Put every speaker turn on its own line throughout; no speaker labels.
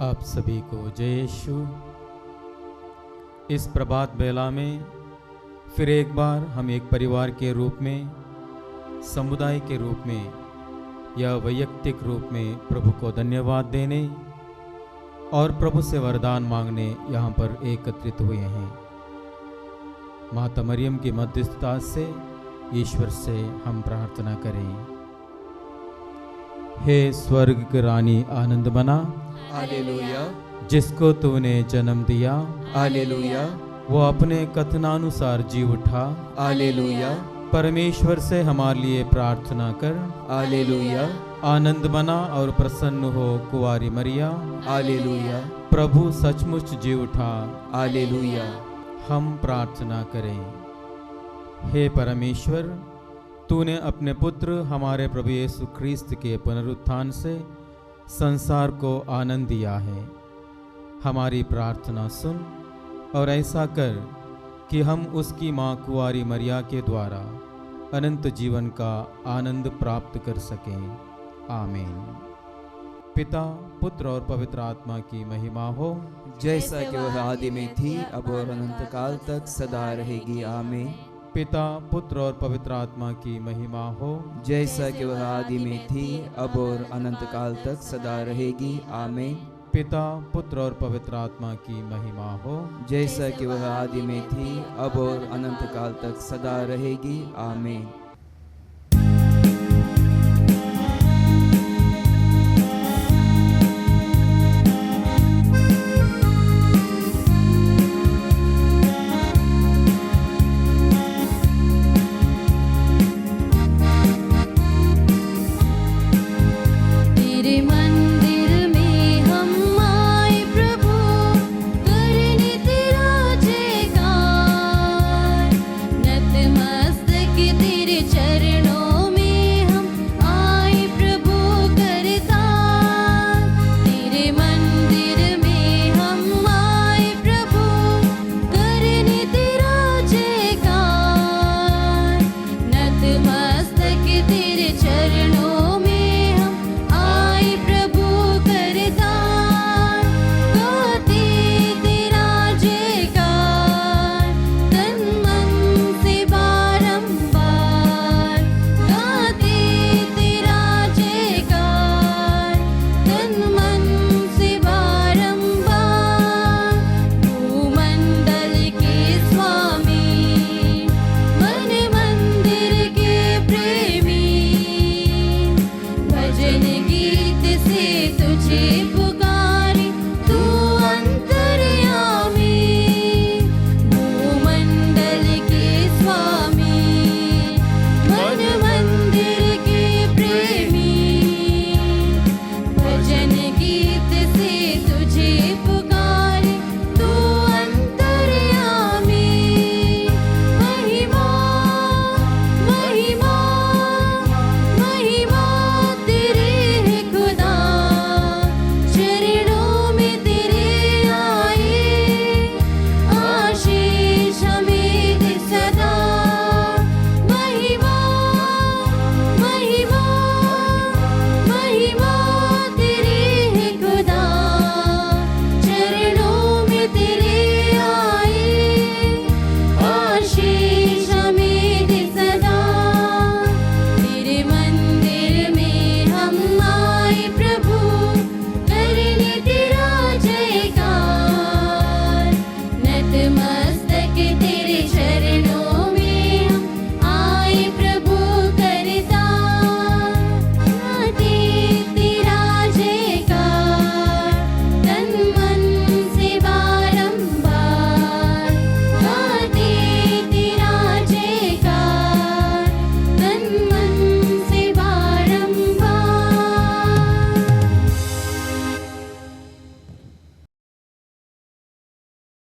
आप सभी को जय यीशु। इस प्रभात बेला में फिर एक बार हम एक परिवार के रूप में, समुदाय के रूप में या वैयक्तिक रूप में प्रभु को धन्यवाद देने और प्रभु से वरदान मांगने यहाँ पर एकत्रित हुए हैं। माता मरियम की मध्यस्थता से ईश्वर से हम प्रार्थना करें। हे स्वर्ग की रानी आनंद बना,
हालेलुया,
जिसको तूने जन्म दिया,
हालेलुया,
वो अपने कथनानुसार जी उठा।
हालेलुया,
परमेश्वर से हमारे लिए प्रार्थना कर।
हालेलुया,
आनंद बना और प्रसन्न हो कुंवारी मरिया।
हालेलुया,
प्रभु सचमुच जी उठा।
हालेलुया।
हम प्रार्थना करें। हे परमेश्वर, तूने अपने पुत्र हमारे प्रभु यीशु ख्रीस्त के पुनरुत्थान से संसार को आनंद दिया है। हमारी प्रार्थना सुन और ऐसा कर कि हम उसकी माँ कुंवारी मरिया के द्वारा अनंत जीवन का आनंद प्राप्त कर सकें। आमीन। पिता, पुत्र और पवित्र आत्मा की महिमा हो,
जैसा कि वह आदि में थी, अब और अनंत काल तक सदा रहेगी। आमीन।
पिता, पुत्र और पवित्र आत्मा की महिमा हो,
जैसा कि वह आदि में थी, अब और अनंत काल तक सदा रहेगी। आमीन।
पिता, पुत्र और पवित्र आत्मा की महिमा हो,
जैसा कि वह आदि में थी, अब और अनंत काल तक सदा रहेगी। आमीन।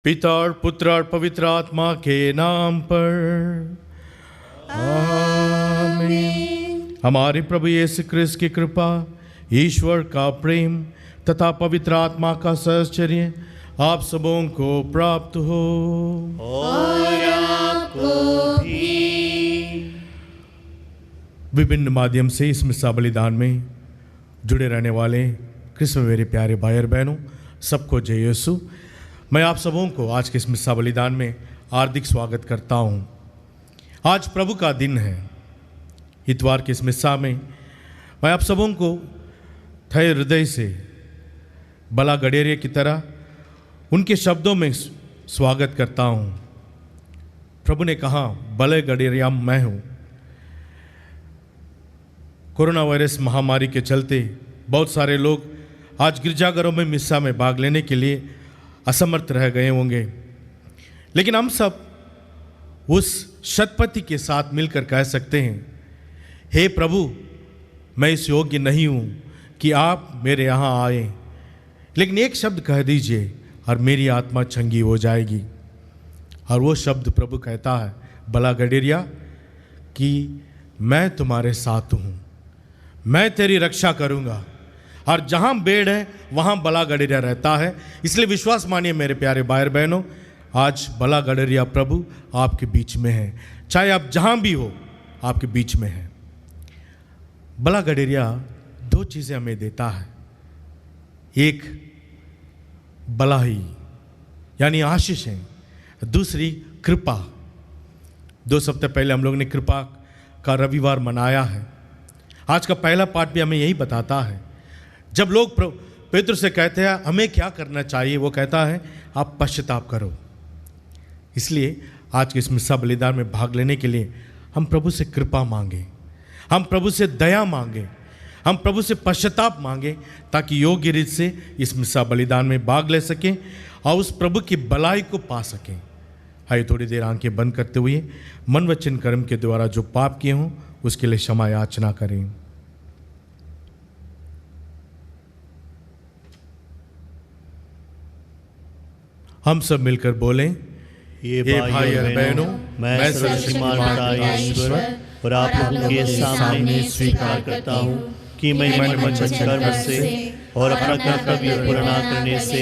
पिता और पुत्र और पवित्र आत्मा के नाम पर आमीन। हमारे प्रभु यीशु ख्रीस्त की कृपा, ईश्वर का प्रेम तथा पवित्र आत्मा का सहचर्य आप सबों को प्राप्त हो
और आपको भी।
विभिन्न माध्यम से इस मिसा बलिदान में जुड़े रहने वाले कृष्ण मेरे प्यारे भाई और बहनों, सबको जय यीशु। मैं आप सबों को आज के इस मिस्सा बलिदान में हार्दिक स्वागत करता हूँ। आज प्रभु का दिन है। इतवार के इस मिस्सा में मैं आप सबों को थय हृदय से बला गडेरिया की तरह उनके शब्दों में स्वागत करता हूँ। प्रभु ने कहा, बले गडेरिया मैं हूँ। कोरोना वायरस महामारी के चलते बहुत सारे लोग आज गिरजाघरों में मिस्सा में भाग लेने के लिए असमर्थ रह गए होंगे, लेकिन हम सब उस शतपति के साथ मिलकर कह सकते हैं, हे प्रभु, मैं इस योग्य नहीं हूँ कि आप मेरे यहाँ आए, लेकिन एक शब्द कह दीजिए और मेरी आत्मा चंगी हो जाएगी। और वो शब्द प्रभु कहता है, बला गडेरिया, कि मैं तुम्हारे साथ हूँ, मैं तेरी रक्षा करूँगा। और जहाँ बेड़ है वहाँ बला गडेरिया रहता है। इसलिए विश्वास मानिए मेरे प्यारे भाई और बहनों, आज बला गडेरिया प्रभु आपके बीच में है। चाहे आप जहाँ भी हो, आपके बीच में है। बला गडेरिया दो चीज़ें हमें देता है। एक भलाई यानी आशीष है, दूसरी कृपा। 2 सप्ताह पहले हम लोग ने कृपा का रविवार मनाया है। आज का पहला पाठ भी हमें यही बताता है। जब लोग पेतरुस से कहते हैं हमें क्या करना चाहिए, वो कहता है आप पश्चाताप करो। इसलिए आज के इस मिस्सा बलिदान में भाग लेने के लिए हम प्रभु से कृपा मांगे, हम प्रभु से दया मांगे, हम प्रभु से पश्चाताप मांगे, ताकि योग्य रीत से इस मिस्सा बलिदान में भाग ले सकें और उस प्रभु की भलाई को पा सकें। आइए थोड़ी देर आंखें बंद करते हुए मन वचन कर्म के द्वारा जो पाप किए हों उसके लिए क्षमा याचना करें। हम सब मिलकर बोलें,
ये भाई और बहनों, मैं सर्वशक्तिमान पिता ईश्वर और आप लोगों के सामने स्वीकार करता हूँ कि मैं मन वचन कर्म से और अपना कर्तव्य पूरा न करने से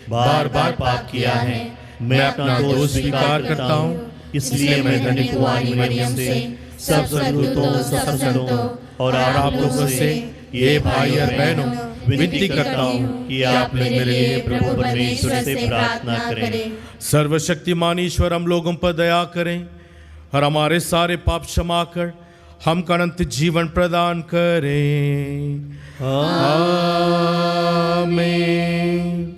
बार बार पाप किया है। मैं अपना दोष स्वीकार करता हूँ। इसलिए मैं धन्य कुमारी मरियम से, सब स्वर्गदूतों, सब संतों और आप लोगों से, ये भाई और बहनों, विनती करता हूँ कि आप लोग मेरे लिए प्रभु परमेश्वर से प्रार्थना करें।
सर्वशक्तिमान ईश्वर हम लोगों पर दया करें और हमारे सारे पाप क्षमा कर हमको अनंत जीवन प्रदान करें। आमीन।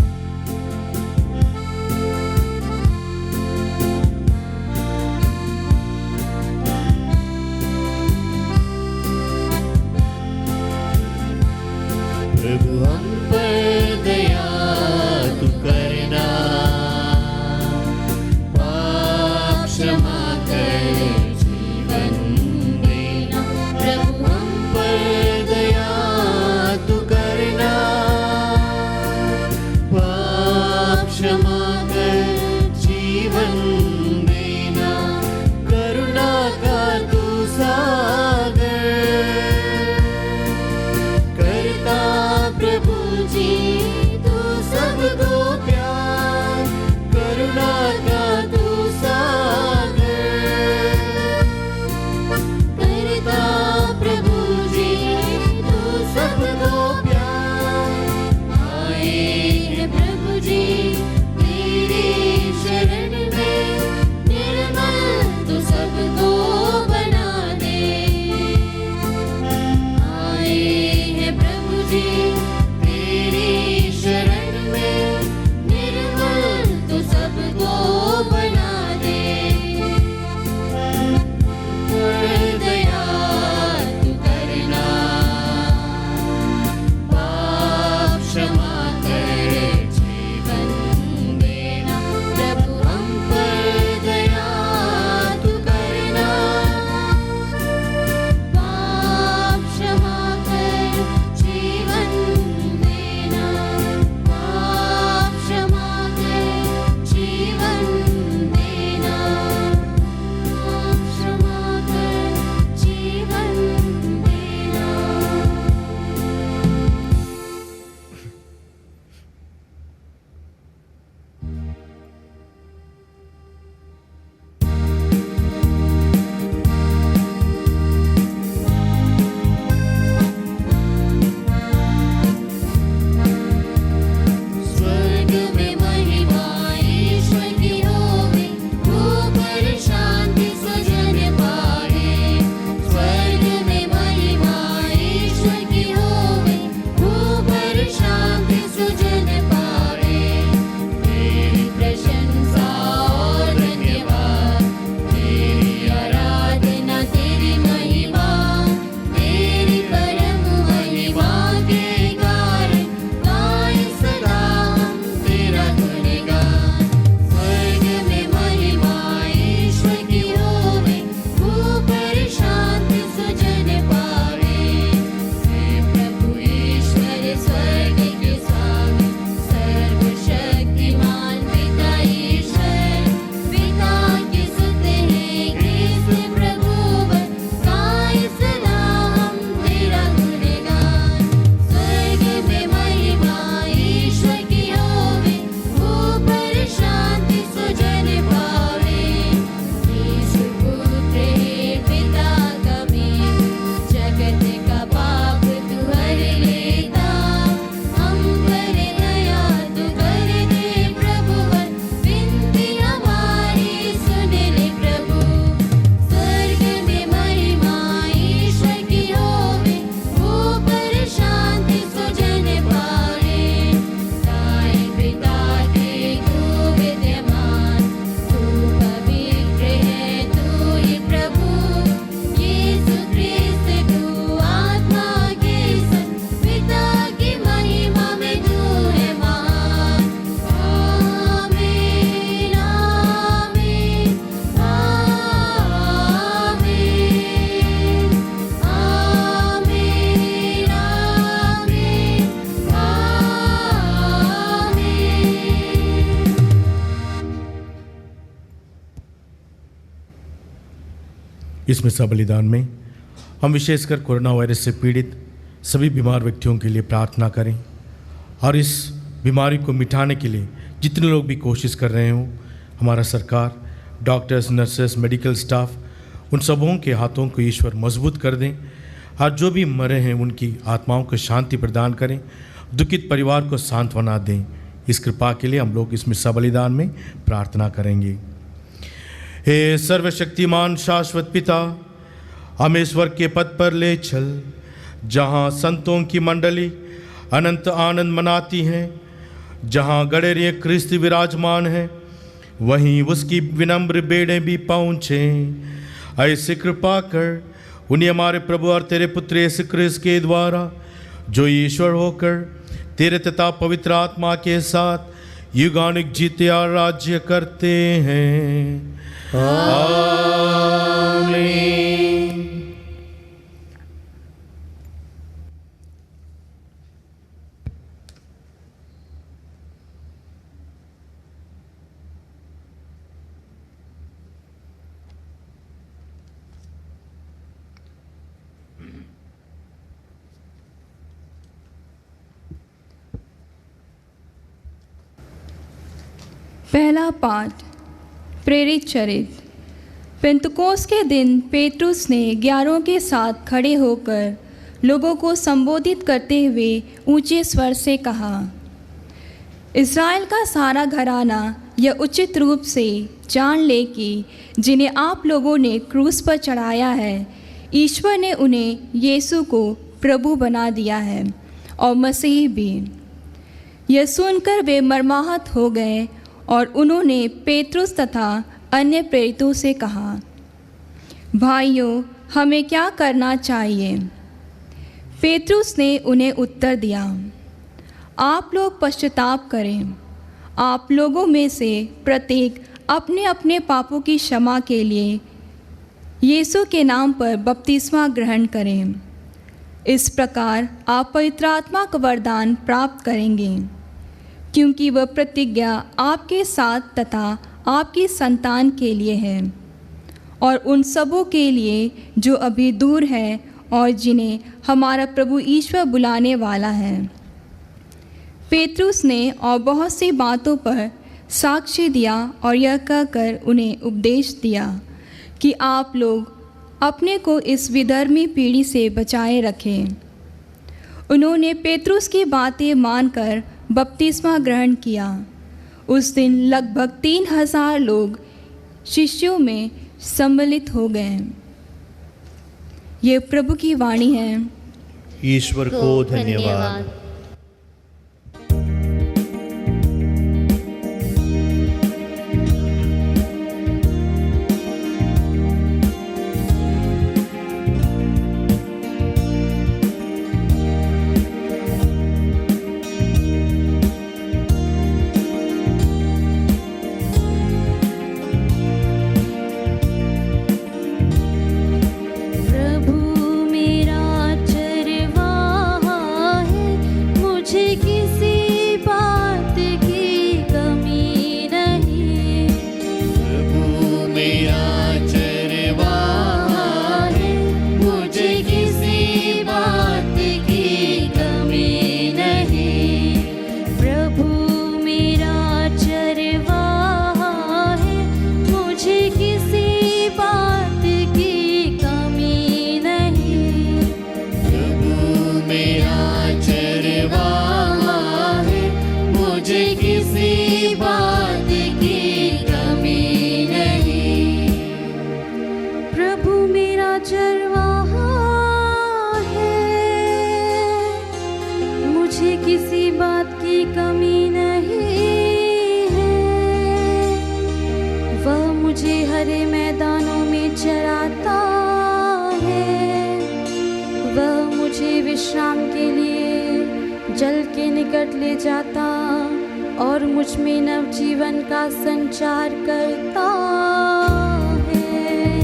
प्रभु हम पर दया तू करना, पाप क्षमा कर जीवन देना। प्रभु हम पर दया तू करना, पाप क्षमा कर जीवन देना। करुणा का तू सागर करता प्रभु जी, तू सबको प्यार। करुणा का तू सागर करता प्रभु जी, तू सबको प्यार। आए हैं प्रभु जी तेरी शरण में, निर्मल तू सबको बना दे। आए हैं प्रभु जी तेरी शरण में, निर्मल तू सबको बना दे। दया तू करना, पाप क्षमा कर जीवन
इस मिसा बलिदान में हम विशेषकर कोरोना वायरस से पीड़ित सभी बीमार व्यक्तियों के लिए प्रार्थना करें और इस बीमारी को मिटाने के लिए जितने लोग भी कोशिश कर रहे हों, हमारा सरकार, डॉक्टर्स, नर्सेस, मेडिकल स्टाफ, उन सबों के हाथों को ईश्वर मजबूत कर दें और जो भी मरे हैं उनकी आत्माओं को शांति प्रदान करें, दुखित परिवार को सांत्वना दें। इस कृपा के लिए हम लोग इस मिसा बलिदान में प्रार्थना करेंगे। हे सर्वशक्तिमान शाश्वत पिता, हमें ईश्वर के पद पर ले चल, जहाँ संतों की मंडली अनंत आनंद मनाती हैं, जहाँ गडेरिय क्रिस्त विराजमान है, वहीं उसकी विनम्र बेड़े भी पहुँचें। ऐसे कृपा कर उन्हें हमारे प्रभु और तेरे पुत्र यीशु क्रिस्त के द्वारा, जो ईश्वर होकर तेरे तथा पवित्र आत्मा के साथ युगानुग जीते और राज्य करते हैं। आमीन।
पहला पाठ, प्रेरित चरित्र। पेंतुकोस के दिन पेट्रुस ने 11 के साथ खड़े होकर लोगों को संबोधित करते हुए ऊंचे स्वर से कहा, इस्राएल का सारा घराना यह उचित रूप से जान ले कि जिन्हें आप लोगों ने क्रूस पर चढ़ाया है, ईश्वर ने उन्हें यीशु को प्रभु बना दिया है और मसीह भी। यह सुनकर वे मर्माहत हो गए और उन्होंने पेट्रुस तथा अन्य प्रेरितों से कहा, भाइयों, हमें क्या करना चाहिए? पेट्रुस ने उन्हें उत्तर दिया, आप लोग पश्चाताप करें। आप लोगों में से प्रत्येक अपने अपने पापों की क्षमा के लिए यीशु के नाम पर बपतिस्मा ग्रहण करें। इस प्रकार आप पवित्र आत्मा का वरदान प्राप्त करेंगे, क्योंकि वह प्रतिज्ञा आपके साथ तथा आपकी संतान के लिए है और उन सबों के लिए जो अभी दूर है और जिन्हें हमारा प्रभु ईश्वर बुलाने वाला है। पेट्रुस ने और बहुत सी बातों पर साक्ष्य दिया और यह कहकर उन्हें उपदेश दिया कि आप लोग अपने को इस विधर्मी पीढ़ी से बचाए रखें। उन्होंने पेट्रुस की बातें मानकर बपतिस्मा ग्रहण किया। उस दिन लगभग 3000 लोग शिष्यों में सम्मिलित हो गए। ये प्रभु की वाणी है।
ईश्वर को धन्यवाद।
विश्राम के लिए जल के निकट ले जाता और मुझ में नवजीवन का संचार करता है।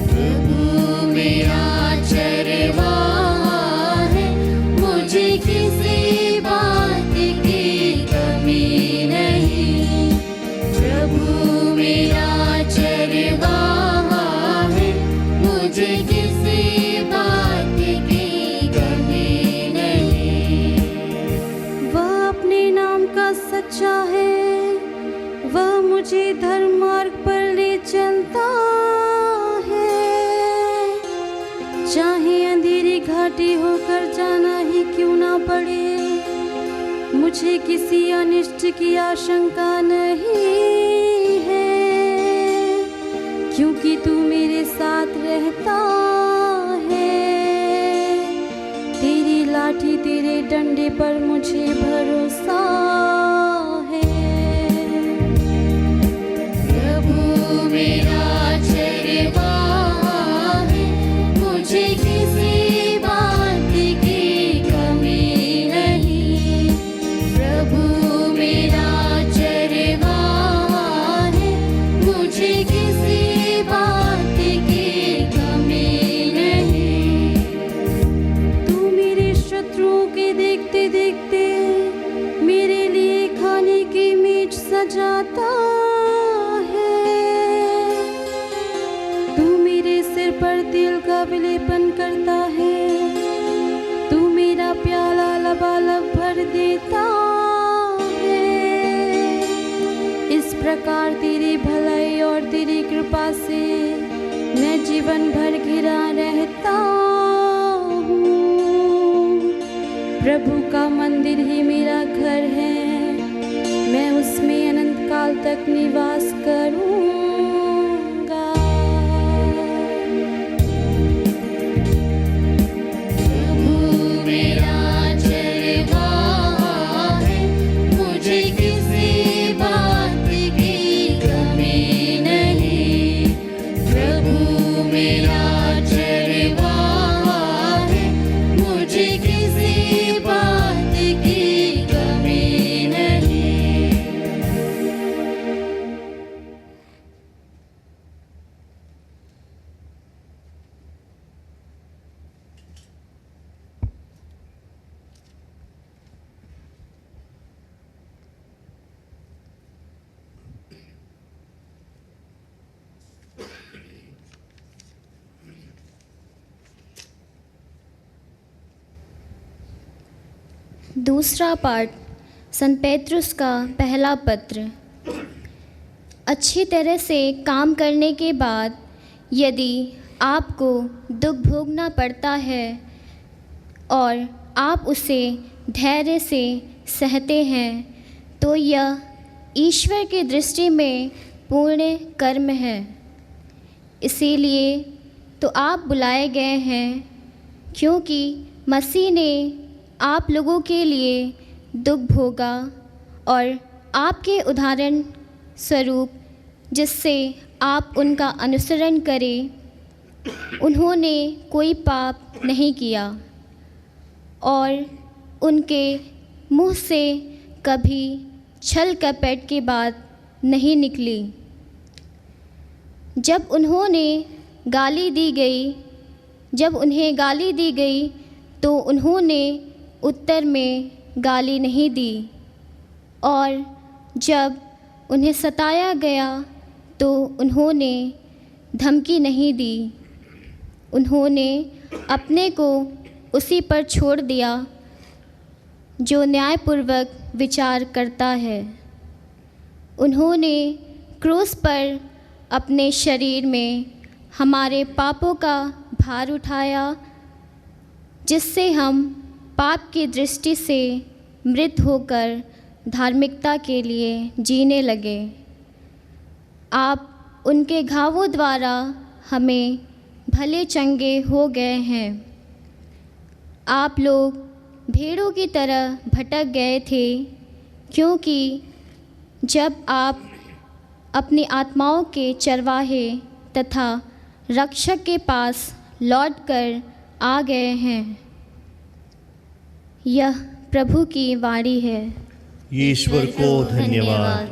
प्रभु मेरा चरवाहा है, मुझे किसी बात की कमी नहीं। प्रभु मेरा चरवाहा है, का सच्चा है, वह मुझे धर्म मार्ग पर ले चलता है। चाहे अंधेरी घाटी होकर जाना ही क्यों ना पड़े, मुझे किसी अनिष्ट की आशंका नहीं है, क्योंकि तू मेरे साथ रहता है। तेरी लाठी तेरे डंडे पर मुझे भरोसा है। प्रभु मेरा चरवाहा है, मुझे किसी बात की कमी नहीं। प्रभु मेरा चरवाहा है, मुझे किसी बात की कमी नहीं। तू मेरे शत्रुओं के देखते देखते मेरे लिए खाने की मेज सजाता है। तू मेरे सिर पर तिल का विलेपन करता है, तू मेरा प्याला लबालब भर देता है। इस प्रकार तेरी भलाई और तेरी कृपा से मैं जीवन भर घिरा रहता हूँ। प्रभु का मंदिर ही मेरा घर है, मैं उसमें अनंत काल तक निवास करूँगा। प्रभु मेरा चरवाहा है, मुझे किसी बात की कमी नहीं। प्रभु मेरा चरवाहा है, मुझे किसी बात की कमी नहीं।
दूसरा पाठ संत पेत्रुस का पहला पत्र। अच्छी तरह से काम करने के बाद यदि आपको दुख भोगना पड़ता है और आप उसे धैर्य से सहते हैं, तो यह ईश्वर की दृष्टि में पूर्ण कर्म है। इसीलिए तो आप बुलाए गए हैं, क्योंकि मसीह ने आप लोगों के लिए दुख भोगा और आपके उदाहरण स्वरूप जिससे आप उनका अनुसरण करें, उन्होंने कोई पाप नहीं किया और उनके मुंह से कभी छल कपट की बात नहीं निकली। जब उन्हें गाली दी गई तो उन्होंने उत्तर में गाली नहीं दी, और जब उन्हें सताया गया तो उन्होंने धमकी नहीं दी। उन्होंने अपने को उसी पर छोड़ दिया जो न्यायपूर्वक विचार करता है। उन्होंने क्रूस पर अपने शरीर में हमारे पापों का भार उठाया, जिससे हम पाप की दृष्टि से मृत होकर धार्मिकता के लिए जीने लगे। आप उनके घावों द्वारा हमें भले चंगे हो गए हैं। आप लोग भेड़ों की तरह भटक गए थे, क्योंकि जब आप अपनी आत्माओं के चरवाहे तथा रक्षक के पास लौटकर आ गए हैं। यह प्रभु की वाणी है।
ईश्वर को धन्यवाद।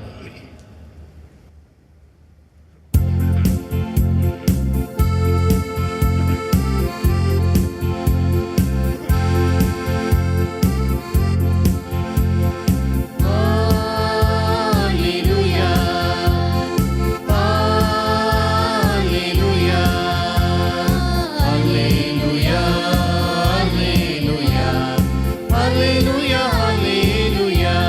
Hallelujah, hallelujah.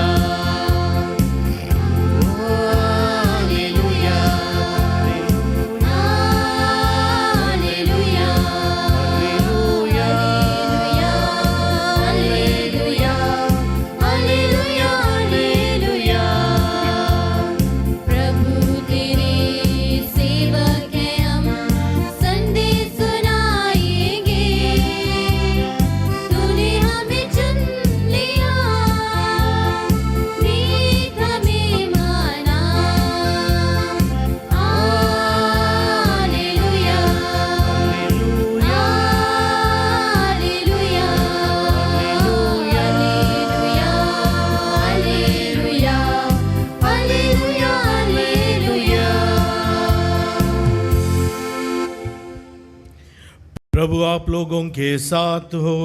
प्रभु आप लोगों के साथ हो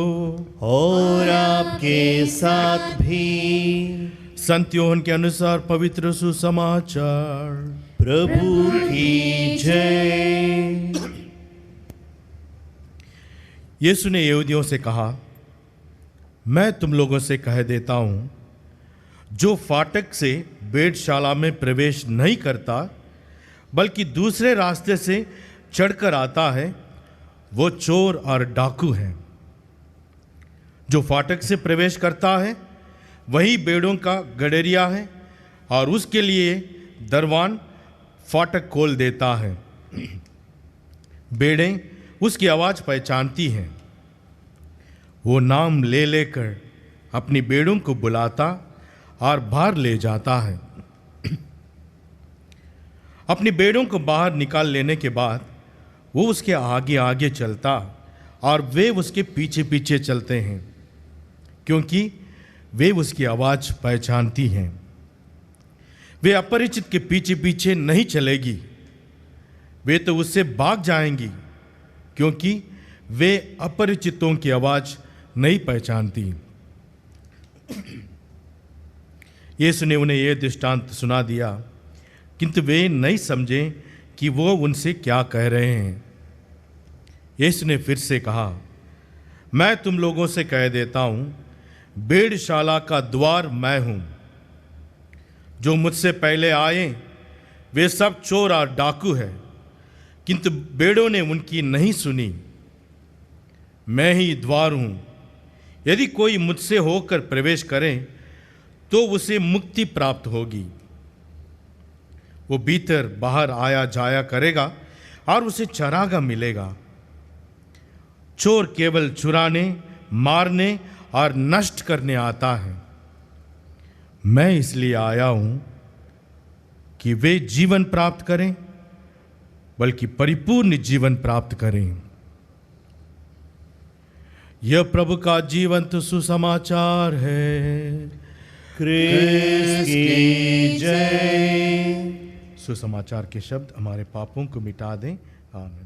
और आपके साथ भी।
संत योहन के अनुसार पवित्र सुसमाचार।
प्रभु की जय।
यीशु ने यहूदियों से कहा, मैं तुम लोगों से कह देता हूं, जो फाटक से भेड़शाला में प्रवेश नहीं करता बल्कि दूसरे रास्ते से चढ़कर आता है, वो चोर और डाकू है। जो फाटक से प्रवेश करता है वही भेड़ों का गड़ेरिया है, और उसके लिए दरवान फाटक खोल देता है। भेड़ें उसकी आवाज़ पहचानती हैं। वो नाम ले लेकर अपनी भेड़ों को बुलाता और बाहर ले जाता है। अपनी भेड़ों को बाहर निकाल लेने के बाद वो उसके आगे आगे चलता और वे उसके पीछे पीछे चलते हैं, क्योंकि वे उसकी आवाज़ पहचानती हैं। वे अपरिचित के पीछे पीछे नहीं चलेगी, वे तो उससे भाग जाएंगी, क्योंकि वे अपरिचितों की आवाज़ नहीं पहचानती। यीशु ने उन्हें यह दृष्टांत सुना दिया, किंतु वे नहीं समझे कि वो उनसे क्या कह रहे हैं। यीशु ने फिर से कहा, मैं तुम लोगों से कह देता हूं, भेड़शाला का द्वार मैं हूं। जो मुझसे पहले आए वे सब चोर और डाकू हैं, किंतु भेड़ों ने उनकी नहीं सुनी। मैं ही द्वार हूं। यदि कोई मुझसे होकर प्रवेश करे तो उसे मुक्ति प्राप्त होगी। वो भीतर बाहर आया जाया करेगा और उसे चरागा मिलेगा। चोर केवल चुराने, मारने और नष्ट करने आता है। मैं इसलिए आया हूं कि वे जीवन प्राप्त करें, बल्कि परिपूर्ण जीवन प्राप्त करें। यह प्रभु का जीवंत सुसमाचार है।
क्रिस्त की जय।
सुसमाचार के शब्द हमारे पापों को मिटा दें। आमीन।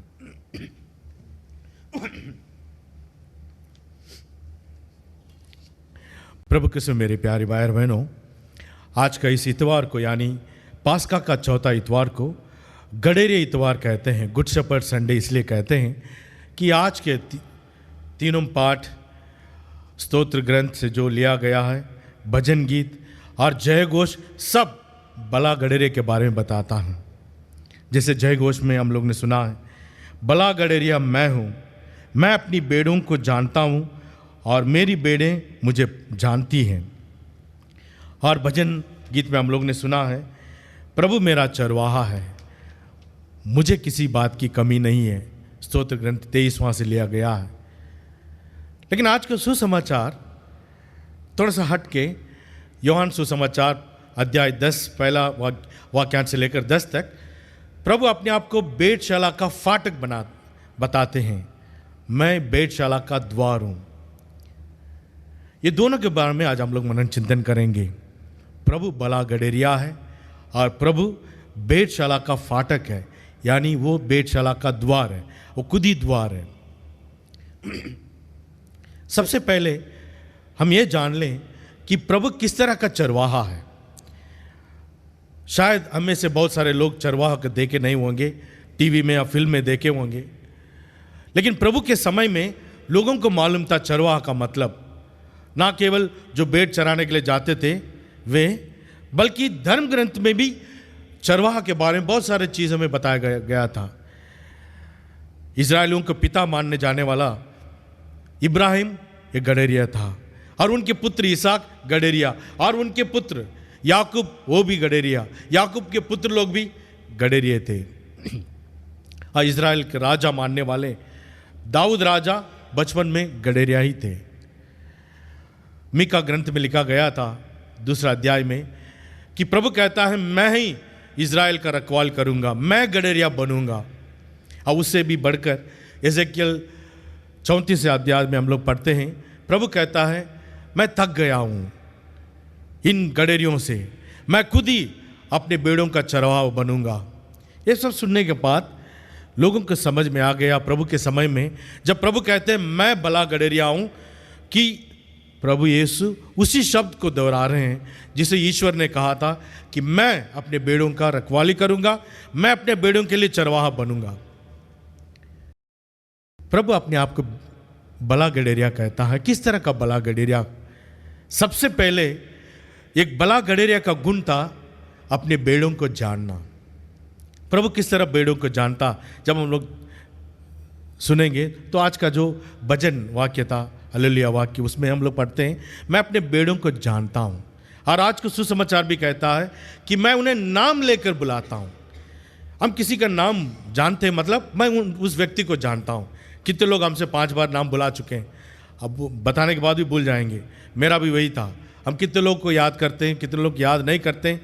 प्रभु कृष्ण मेरे प्यारे भाई और बहनों, आज का इस इतवार को यानी पास्का का चौथा इतवार को गडेरे इतवार कहते हैं। गुड शेपर्ड संडे इसलिए कहते हैं कि आज के तीनों पाठ स्तोत्र ग्रंथ से जो लिया गया है, भजन गीत और जय घोष सब बला गडेरे के बारे में बताता है। जैसे जय घोष में हम लोग ने सुना है, बला गडेरिया मैं हूँ, मैं अपनी भेड़ों को जानता हूँ और मेरी भेड़ें मुझे जानती हैं। और भजन गीत में हम लोग ने सुना है, प्रभु मेरा चरवाहा है, मुझे किसी बात की कमी नहीं है। स्तोत्र ग्रंथ 23वां से लिया गया है। लेकिन आज का सुसमाचार थोड़ा सा हट के योहान सुसमाचार अध्याय 10 पहला वाक्यांश से लेकर 10 तक प्रभु अपने आप को भेड़शाला का फाटक बताते हैं। मैं भेड़शाला का द्वार हूं। ये दोनों के बारे में आज हम लोग मनन चिंतन करेंगे। प्रभु बला गडेरिया है और प्रभु भेड़शाला का फाटक है, यानी वो भेड़शाला का द्वार है, वो खुद ही द्वार है। सबसे पहले हम ये जान लें कि प्रभु किस तरह का चरवाहा है। शायद हम में से बहुत सारे लोग चरवाहा को देखे नहीं होंगे, टीवी में या फिल्म में देखे होंगे, लेकिन प्रभु के समय में लोगों को मालूम था चरवाहा का मतलब। ना केवल जो भेड़ चराने के लिए जाते थे वे, बल्कि धर्म ग्रंथ में भी चरवाहा के बारे में बहुत सारे चीज़ों में बताया गया था। इजरायलियों को पिता मानने जाने वाला इब्राहिम एक गडेरिया था, और उनके पुत्र इसहाक गडेरिया, और उनके पुत्र याकूब वो भी गडेरिया, याकूब के पुत्र लोग भी गडेरिये थे। और इजराइल के राजा मानने वाले दाऊद राजा बचपन में गडेरिया ही थे। मीका ग्रंथ में लिखा गया था 2 अध्याय में कि प्रभु कहता है मैं ही इजराइल का रखवाल करूंगा, मैं गडेरिया बनूंगा। और उससे भी बढ़कर एजेकियल 34 अध्याय में हम लोग पढ़ते हैं, प्रभु कहता है मैं थक गया हूं इन गडेरियों से, मैं खुद ही अपने भेड़ों का चरवाहा बनूंगा। ये सब सुनने के बाद लोगों को समझ में आ गया प्रभु के समय में, जब प्रभु कहते हैं मैं भला गडेरिया हूँ, कि प्रभु यीशु उसी शब्द को दोहरा रहे हैं जिसे ईश्वर ने कहा था कि मैं अपने भेड़ों का रखवाली करूंगा, मैं अपने भेड़ों के लिए चरवाहा बनूंगा। प्रभु अपने आप को भला गडेरिया कहता है। किस तरह का भला गडेरिया? सबसे पहले एक भला गडेरिया का गुण था अपने भेड़ों को जानना। प्रभु किस तरह भेड़ों को जानता, जब हम लोग सुनेंगे तो आज का जो भजन वाक्य था, हालेलुया वाक्य, उसमें हम लोग पढ़ते हैं मैं अपने भेड़ों को जानता हूँ। और आज को सुसमाचार भी कहता है कि मैं उन्हें नाम लेकर बुलाता हूँ। हम किसी का नाम जानते हैं, मतलब मैं उस व्यक्ति को जानता हूँ। कितने लोग हमसे 5 बार नाम बुला चुके हैं, अब वो बताने के बाद भी भूल जाएंगे। मेरा भी वही था। हम कितने लोग को याद करते हैं, कितने लोग याद नहीं करते हैं,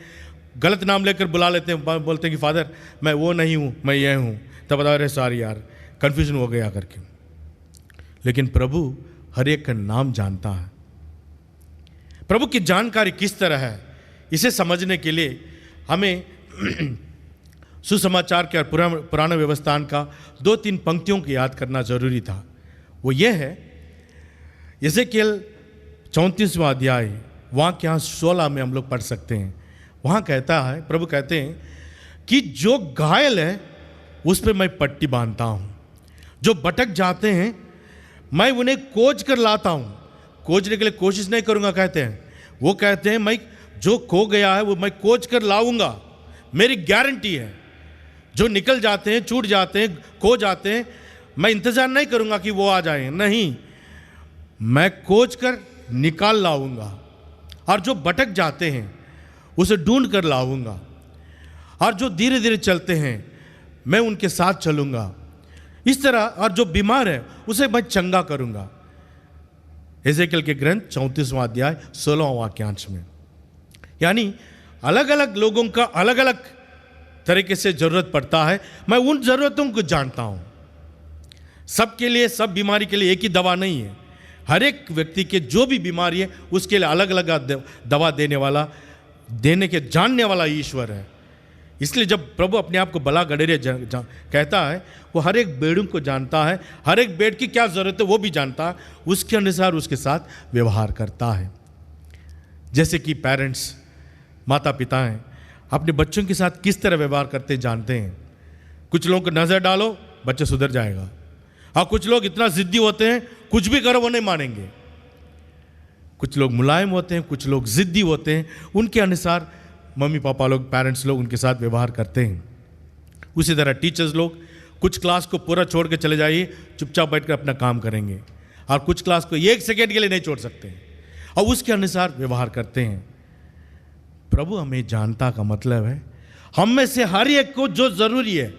गलत नाम लेकर बुला लेते हैं, बोलते हैं कि फादर मैं वो नहीं हूँ, मैं ये हूँ, तब बता रहे सॉरी यार कन्फ्यूजन हो गया करके। लेकिन प्रभु हर एक का नाम जानता है। प्रभु की जानकारी किस तरह है, इसे समझने के लिए हमें सुसमाचार के और पुराना व्यवस्थान का 2-3 पंक्तियों को याद करना जरूरी था। वो ये है, यहेजकेल 34वां अध्याय वाक्य 16 में हम लोग पढ़ सकते हैं। वहाँ कहता है, प्रभु कहते हैं कि जो घायल है उस पर मैं पट्टी बांधता हूँ, जो भटक जाते हैं मैं उन्हें खोज कर लाता हूँ। खोजने के लिए कोशिश नहीं करूँगा कहते हैं, वो कहते हैं मैं जो खो गया है वो मैं खोज कर लाऊंगा, मेरी गारंटी है। जो निकल जाते हैं, छूट जाते हैं, खो जाते हैं, मैं इंतज़ार नहीं करूँगा कि वो आ जाएं, नहीं, मैं खोज कर निकाल लाऊंगा। और जो भटक जाते हैं उसे ढूंढ कर लाऊंगा। और जो धीरे धीरे चलते हैं मैं उनके साथ चलूंगा। इस तरह, और जो बीमार है उसे मैं चंगा करूंगा। यहेजकेल के ग्रंथ 34वां अध्याय 16वां वाक्यांश में। यानी अलग अलग लोगों का अलग अलग तरीके से जरूरत पड़ता है, मैं उन जरूरतों को जानता हूं। सबके लिए, सब बीमारी के लिए एक ही दवा नहीं है। हर एक व्यक्ति के जो भी बीमारी है उसके लिए अलग अलग दवा देने वाला, देने के जानने वाला ईश्वर है। इसलिए जब प्रभु अपने आप को भला गडेरिया कहता है, वो हर एक भेड़ों को जानता है, हर एक भेड़ की क्या जरूरत है वो भी जानता है, उसके अनुसार उसके साथ व्यवहार करता है। जैसे कि पेरेंट्स, माता पिता हैं, अपने बच्चों के साथ किस तरह व्यवहार करते जानते हैं। कुछ लोगों को नजर डालो बच्चे सुधर जाएगा, और कुछ लोग इतना जिद्दी होते हैं कुछ भी करो वो नहीं मानेंगे। कुछ लोग मुलायम होते हैं, कुछ लोग जिद्दी होते हैं, उनके अनुसार मम्मी पापा लोग, पेरेंट्स लोग उनके साथ व्यवहार करते हैं। उसी तरह टीचर्स लोग, कुछ क्लास को पूरा छोड़ के चले जाइए, चुपचाप बैठकर अपना काम करेंगे, और कुछ क्लास को 1 सेकेंड के लिए नहीं छोड़ सकते, और उसके अनुसार व्यवहार करते हैं। प्रभु हमें जानता का मतलब है हम में से हर एक को जो जरूरी है,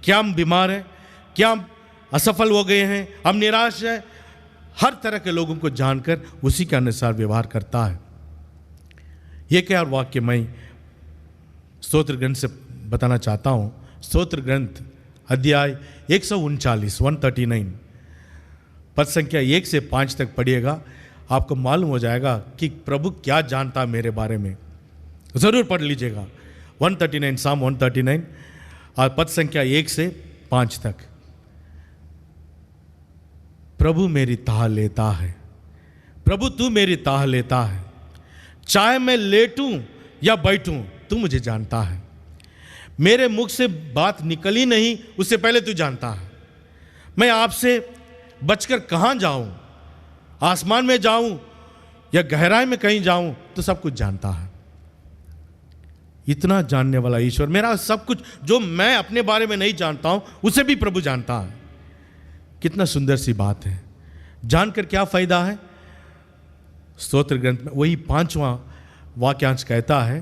क्या हम बीमार हैं, क्या हम असफल हो गए हैं, हम निराश हैं, हर तरह के लोगों को जानकर उसी के अनुसार व्यवहार करता है। ये क्या वाक्य मैं स्तोत्र ग्रंथ से बताना चाहता हूँ। स्तोत्र ग्रंथ अध्याय 139 139 पद संख्या 1 से 5 तक पढ़िएगा, आपको मालूम हो जाएगा कि प्रभु क्या जानता है मेरे बारे में। ज़रूर पढ़ लीजिएगा 139 साम 139 और पद संख्या 1 से 5 तक। प्रभु मेरी ताह लेता है, प्रभु तू मेरी ताह लेता है, चाहे मैं लेटूं या बैठूं तू मुझे जानता है। मेरे मुख से बात निकली नहीं उससे पहले तू जानता है। मैं आपसे बचकर कहाँ जाऊं, आसमान में जाऊं या गहराई में कहीं जाऊं तो सब कुछ जानता है। इतना जानने वाला ईश्वर, मेरा सब कुछ जो मैं अपने बारे में नहीं जानता हूं उसे भी प्रभु जानता है। कितना सुंदर सी बात है। जानकर क्या फायदा है? स्तोत्र ग्रंथ में वही 5वां वाक्यांश कहता है,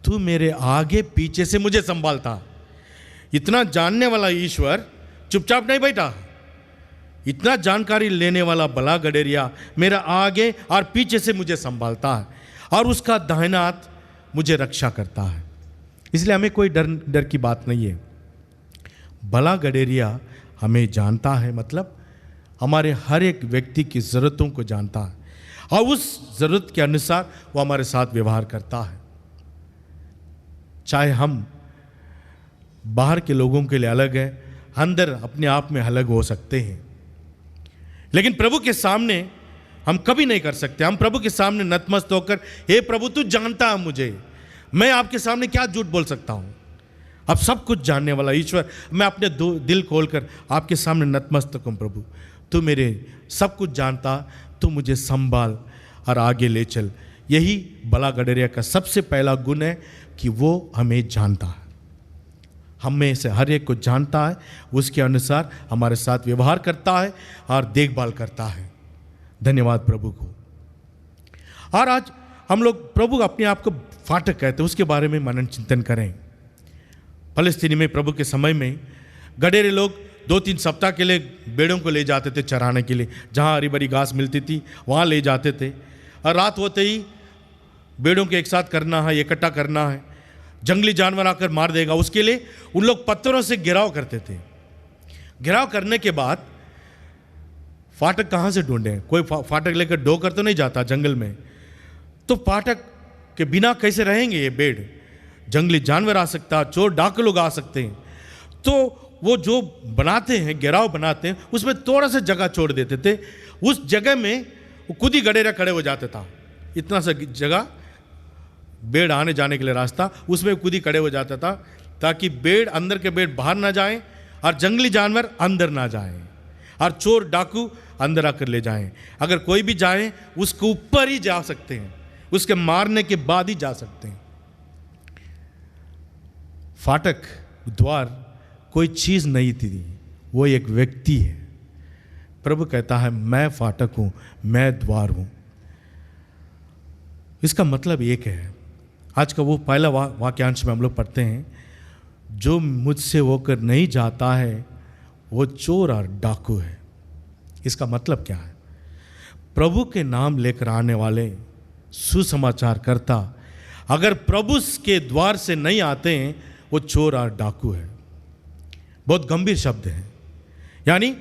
तू मेरे आगे पीछे से मुझे संभालता। इतना जानने वाला ईश्वर चुपचाप नहीं बैठा, इतना जानकारी लेने वाला भला गडेरिया मेरा आगे और पीछे से मुझे संभालता है, और उसका दाहिना हाथ मुझे रक्षा करता है। इसलिए हमें कोई डर की बात नहीं है। भला गडेरिया हमें जानता है, मतलब हमारे हर एक व्यक्ति की ज़रूरतों को जानता है, और उस ज़रूरत के अनुसार वो हमारे साथ व्यवहार करता है। चाहे हम बाहर के लोगों के लिए अलग है, अंदर अपने आप में अलग हो सकते हैं, लेकिन प्रभु के सामने हम कभी नहीं कर सकते। हम प्रभु के सामने नतमस्तक होकर, हे प्रभु तू जानता है मुझे, मैं आपके सामने क्या झूठ बोल सकता हूँ। अब सब कुछ जानने वाला ईश्वर, मैं अपने दिल खोलकर आपके सामने नतमस्तक हूँ। प्रभु तू मेरे सब कुछ जानता, तू मुझे संभाल और आगे ले चल। यही भला गडरिया का सबसे पहला गुण है कि वो हमें जानता है, हमें से हर एक को जानता है, उसके अनुसार हमारे साथ व्यवहार करता है और देखभाल करता है। धन्यवाद प्रभु को। और आज हम लोग प्रभु अपने आप को फाटक कहते हैं, उसके बारे में मनन चिंतन करें। फलस्तीन में प्रभु के समय में गडेरे लोग 2-3 सप्ताह के लिए भेड़ों को ले जाते थे चराने के लिए, जहाँ हरी भरी घास मिलती थी वहाँ ले जाते थे। और रात होते ही भेड़ों के एक साथ करना है, इकट्ठा करना है, जंगली जानवर आकर मार देगा, उसके लिए उन लोग पत्थरों से घेराव करते थे। घेराव करने के बाद फाटक कहाँ से ढूंढें? कोई फाटक लेकर ढोकर तो नहीं जाता जंगल में, तो फाटक के बिना कैसे रहेंगे ये भेड़? जंगली जानवर आ सकता, चोर डाकू लोग आ सकते हैं। तो वो जो बनाते हैं, घेराव बनाते हैं, उसमें थोड़ा सा जगह छोड़ देते थे। उस जगह में वो खुद ही गडेरा खड़े हो जाता था, इतना सा जगह भेड़ आने जाने के लिए रास्ता, उसमें खुद ही खड़े हो जाता था, ताकि भेड़ अंदर के भेड़ बाहर ना जाए और जंगली जानवर अंदर ना जाए और चोर डाकू अंदर आकर ले जाएं। अगर कोई भी जाए उसके ऊपर ही जा सकते हैं, उसके मारने के बाद ही जा सकते हैं। फाटक द्वार कोई चीज नहीं थी, वो एक व्यक्ति है। प्रभु कहता है मैं फाटक हूं, मैं द्वार हूं। इसका मतलब एक है, आज का वो पहला वाक्यांश में हम लोग पढ़ते हैं, जो मुझसे होकर नहीं जाता है वो चोर और डाकू है। इसका मतलब क्या है? प्रभु के नाम लेकर आने वाले सुसमाचार करता अगर प्रभु के द्वार से नहीं आते हैं, वो चोर और डाकू है। बहुत गंभीर शब्द है। यानी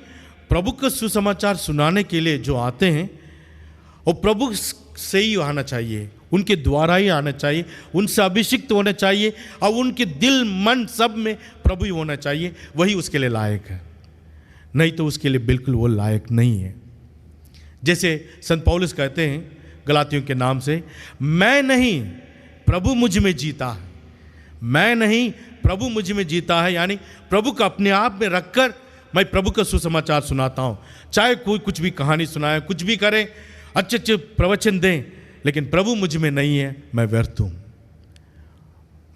प्रभु को सुसमाचार सुनाने के लिए जो आते हैं वो प्रभु से ही आना चाहिए, उनके द्वारा ही आना चाहिए, उनसे अभिषिक्त होना चाहिए और उनके दिल मन सब में प्रभु ही होना चाहिए, वही उसके लिए लायक है। नहीं तो उसके लिए बिल्कुल वो लायक नहीं है। जैसे संत पौलुस कहते हैं गलातियों के नाम से, मैं नहीं प्रभु मुझ में जीता है, मैं नहीं प्रभु मुझ में जीता है। यानी प्रभु को अपने आप में रखकर मैं प्रभु का सुसमाचार सुनाता हूँ। चाहे कोई कुछ भी कहानी सुनाए, कुछ भी करे, अच्छे अच्छे प्रवचन दें, लेकिन प्रभु मुझ में नहीं है, मैं व्यर्थ हूँ।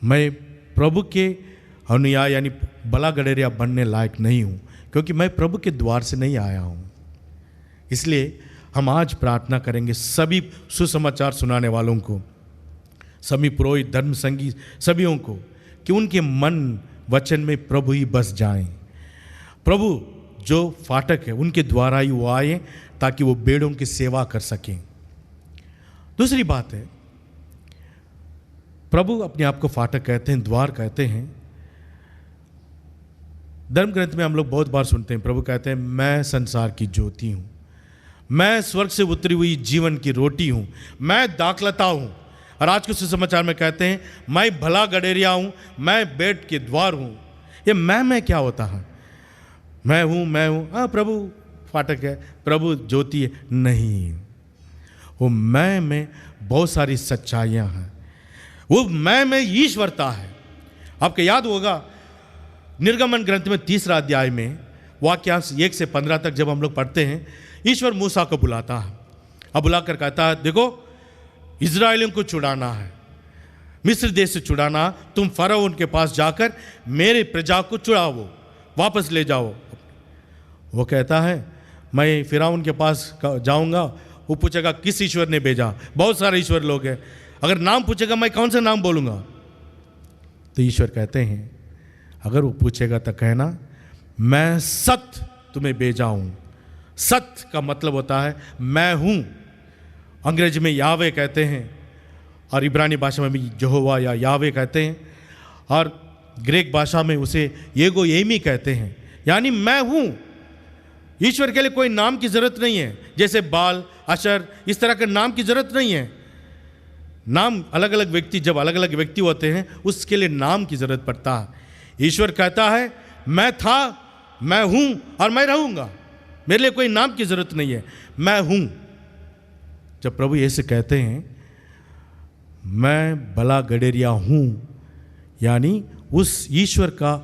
मैं प्रभु के अनुयायी यानी भला गडरिया बनने लायक नहीं हूँ, क्योंकि मैं प्रभु के द्वार से नहीं आया हूँ। इसलिए हम आज प्रार्थना करेंगे सभी सुसमाचार सुनाने वालों को, सभी पुरोहित, धर्म संगी सभीयों को, कि उनके मन वचन में प्रभु ही बस जाएं। प्रभु जो फाटक है उनके द्वारा ही वो आए, ताकि वो भेड़ों की सेवा कर सकें। दूसरी बात है, प्रभु अपने आप को फाटक कहते हैं, द्वार कहते हैं। धर्म ग्रंथ में हम लोग बहुत बार सुनते हैं, प्रभु कहते हैं मैं संसार की ज्योति हूँ, मैं स्वर्ग से उतरी हुई जीवन की रोटी हूँ, मैं दाखलता हूँ। और आज के सुसमाचार में कहते हैं मैं भला गडेरिया हूँ, मैं भेड़ के द्वार हूँ। ये मैं क्या होता है? मैं हूँ, हाँ प्रभु फाटक है, प्रभु ज्योति है, नहीं। वो मैं में बहुत सारी सच्चाइयाँ हैं, वो मैं में ईश्वरता है। आपको याद होगा निर्गमन ग्रंथ में 3 अध्याय में वाक्यांश 1 से 15 तक जब हम लोग पढ़ते हैं, ईश्वर मूसा को बुलाता है। अब बुलाकर कहता है देखो इजराइलियों को छुड़ाना है, मिस्र देश से छुड़ाना, तुम फरोह के पास जाकर मेरे प्रजा को छुड़ाओ, वापस ले जाओ। वो कहता है मैं फिरौन के पास जाऊंगा, वो पूछेगा किस ईश्वर ने भेजा? बहुत सारे ईश्वर लोग हैं, अगर नाम पूछेगा मैं कौन सा नाम बोलूँगा? तो ईश्वर कहते हैं अगर वो पूछेगा तो कहना मैं सत्य तुम्हें भेजा हूँ। सत्य का मतलब होता है मैं हूँ। अंग्रेजी में यावे कहते हैं और इब्रानी भाषा में भी यहोवा या यावे कहते हैं और ग्रीक भाषा में उसे येगो येमी कहते हैं, यानी मैं हूँ। ईश्वर के लिए कोई नाम की जरूरत नहीं है, जैसे बाल, अशर, इस तरह के नाम की जरूरत नहीं है। नाम अलग अलग व्यक्ति, जब अलग अलग व्यक्ति होते हैं उसके लिए नाम की जरूरत पड़ता है। ईश्वर कहता है मैं था, मैं हूं और मैं रहूंगा, मेरे लिए कोई नाम की जरूरत नहीं है, मैं हूं। जब प्रभु यीशु कहते हैं मैं भला गडेरिया हूं, यानी उस ईश्वर का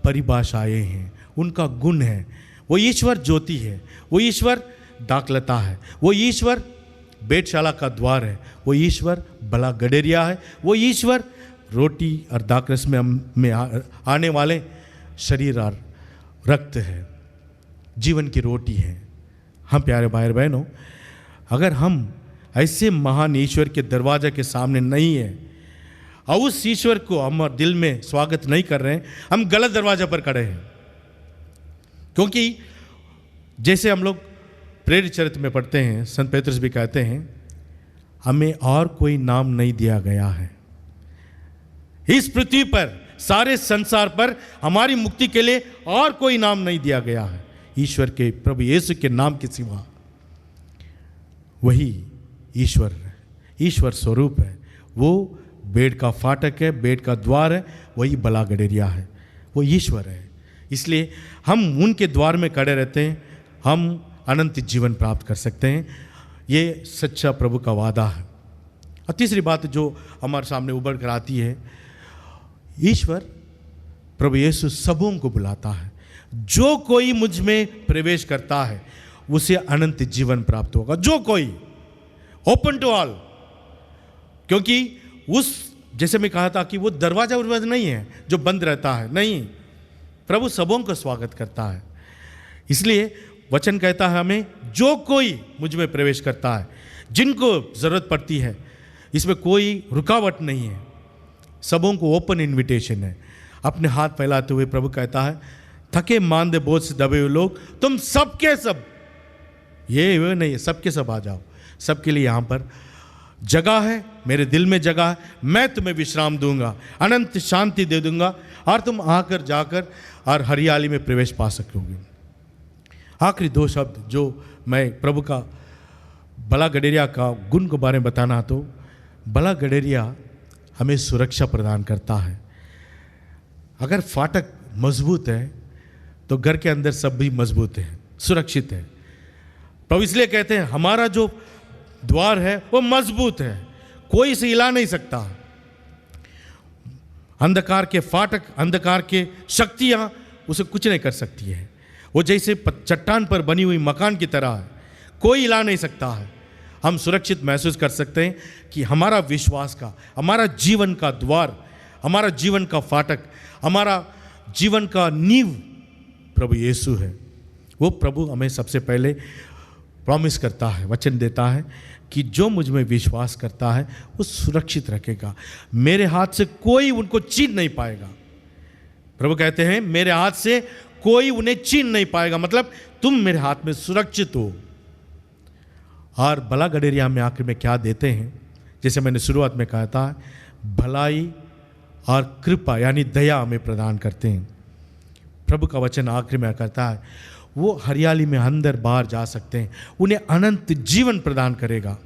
परिभाषाएं हैं, उनका गुण है। वो ईश्वर ज्योति है, वो ईश्वर दाखलता है, वो ईश्वर बेटशाला का द्वार है, वो ईश्वर भला गडेरिया है, वो ईश्वर रोटी और दाखरस में आने वाले शरीर और रक्त है, जीवन की रोटी है। हम प्यारे भाई बहनों, अगर हम ऐसे महान ईश्वर के दरवाजे के सामने नहीं है और उस ईश्वर को हम दिल में स्वागत नहीं कर रहे हैं, हम गलत दरवाजे पर खड़े हैं। क्योंकि जैसे हम लोग प्रेरित चरित्र में पढ़ते हैं, संत पेतरुस भी कहते हैं हमें और कोई नाम नहीं दिया गया है इस पृथ्वी पर, सारे संसार पर हमारी मुक्ति के लिए और कोई नाम नहीं दिया गया है ईश्वर के, प्रभु यीशु के नाम के सिवा। वही ईश्वर स्वरूप है, वो बेड़ का फाटक है, बेड़ का द्वार है, वही भला गडेरिया है, वो ईश्वर है। इसलिए हम उनके द्वार में खड़े रहते हैं, हम अनंत जीवन प्राप्त कर सकते हैं। ये सच्चा प्रभु का वादा है। और तीसरी बात जो हमारे सामने उभर कर आती है, ईश्वर प्रभु यीशु सबों को बुलाता है, जो कोई मुझ में प्रवेश करता है उसे अनंत जीवन प्राप्त होगा। जो कोई, ओपन टू ऑल। क्योंकि उस, जैसे मैं कहा था कि वो दरवाजा नहीं है जो बंद रहता है, नहीं, प्रभु सबों का स्वागत करता है। इसलिए वचन कहता है हमें, जो कोई मुझ में प्रवेश करता है, जिनको ज़रूरत पड़ती है, इसमें कोई रुकावट नहीं है, सबों को ओपन इनविटेशन है। अपने हाथ फैलाते हुए प्रभु कहता है, थके मांदे बोझ से दबे हुए लोग, तुम सबके सब, ये नहीं, सबके सब आ जाओ। सबके लिए यहाँ पर जगह है, मेरे दिल में जगह है, मैं तुम्हें विश्राम दूंगा, अनंत शांति दे दूंगा और तुम आकर जाकर और हरियाली में प्रवेश पा सकोगे। आखिरी दो शब्द जो मैं प्रभु का भला गडेरिया का गुण के बारे में बताना, तो भला गडेरिया हमें सुरक्षा प्रदान करता है। अगर फाटक मजबूत है तो घर के अंदर सब भी मजबूत है, सुरक्षित है। प्रभु इसलिए कहते हैं हमारा जो द्वार है वो मजबूत है, कोई इसे हिला नहीं सकता। अंधकार के फाटक, अंधकार के शक्तियां उसे कुछ नहीं कर सकती है। वो जैसे चट्टान पर बनी हुई मकान की तरह है, कोई हिला नहीं सकता है। हम सुरक्षित महसूस कर सकते हैं कि हमारा विश्वास का, हमारा जीवन का द्वार, हमारा जीवन का फाटक, हमारा जीवन का नींव प्रभु यीशु है। वो प्रभु हमें सबसे पहले प्रॉमिस करता है, वचन देता है कि जो मुझ में विश्वास करता है वो सुरक्षित रखेगा, मेरे हाथ से कोई उनको छीन नहीं पाएगा। प्रभु कहते हैं मेरे हाथ से कोई उन्हें छीन नहीं पाएगा, मतलब तुम मेरे हाथ में सुरक्षित हो। और भला गडेरिया में आखिर में क्या देते हैं, जैसे मैंने शुरुआत में कहा था, भलाई और कृपा यानी दया हमें प्रदान करते हैं। प्रभु का वचन आखिर में कहता है वो हरियाली में अंदर बाहर जा सकते हैं, उन्हें अनंत जीवन प्रदान करेगा।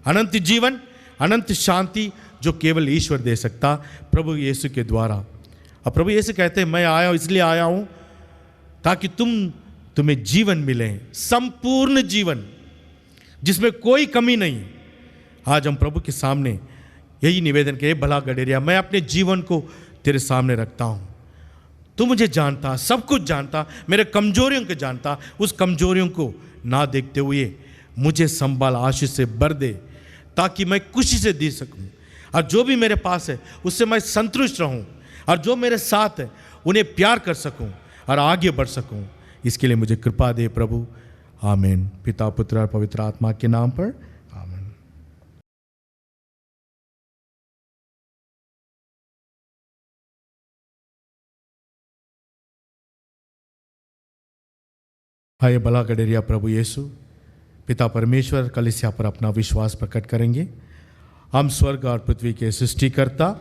अनंत जीवन, अनंत शांति जो केवल ईश्वर दे सकता, प्रभु यीशु के द्वारा। और प्रभु यीशु कहते हैं मैं आया हूँ, इसलिए आया हूँ ताकि तुम्हें जीवन मिले, संपूर्ण जीवन जिसमें कोई कमी नहीं। आज हम प्रभु के सामने यही निवेदन किए, भला गडेरिया मैं अपने जीवन को तेरे सामने रखता हूँ। तू मुझे जानता, सब कुछ जानता, मेरे कमजोरियों को जानता, उस कमजोरियों को ना देखते हुए मुझे संभाल, आशीष से भर दे ताकि मैं खुशी से दे सकूं, और जो भी मेरे पास है उससे मैं संतुष्ट रहूं, और जो मेरे साथ है उन्हें प्यार कर सकूं और आगे बढ़ सकूं। इसके लिए मुझे कृपा दे प्रभु। आमीन। पिता, पुत्र और पवित्र आत्मा के नाम पर आमीन। आइए भला गडेरिया प्रभु यीशु पिता परमेश्वर कलीसिया पर अपना विश्वास प्रकट करेंगे। हम स्वर्ग और पृथ्वी के सृष्टिकर्ता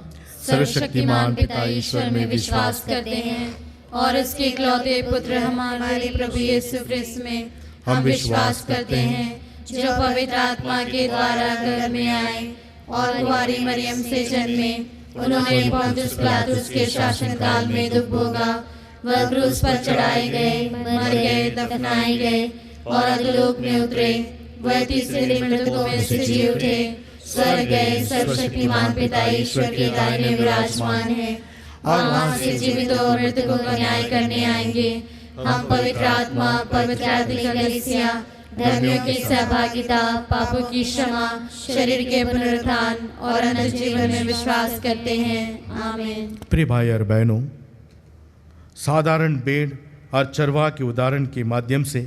सर्वशक्तिमान पिता ईश्वर में विश्वास करते हैं और उसके इकलौते पुत्र हमारे प्रभु यीशु ख्रिस्त में हम विश्वास करते हैं, जो पवित्र आत्मा के द्वारा गर्भ में आए और कुंवारी मरियम से जन्मे। उन्होंने पोंतियुस पिलातुस के शासन काल में दुख भोगा, वह क्रूस पर चढ़ाए गए, मर गए, दफनाए गए और अधोलोक में उतरे। वह तीसरे दिन मृतकों में से जी उठे, स्वर्ग गए, सर्वशक्तिमान पिता ईश्वर के दाहिने विराजमान है और वहां से जीवितों और मृतकों का न्याय करने आएंगे। हम पवित्र आत्मा, पवित्र कलीसिया, धर्मियों की सहभागिता, पापों की क्षमा, शरीर के पुनरुत्थान और अनंत जीवन में विश्वास करते हैं। आमीन।
प्रिय भाई और बहनों, साधारण भेड़ और चरवाह के उदाहरण के माध्यम से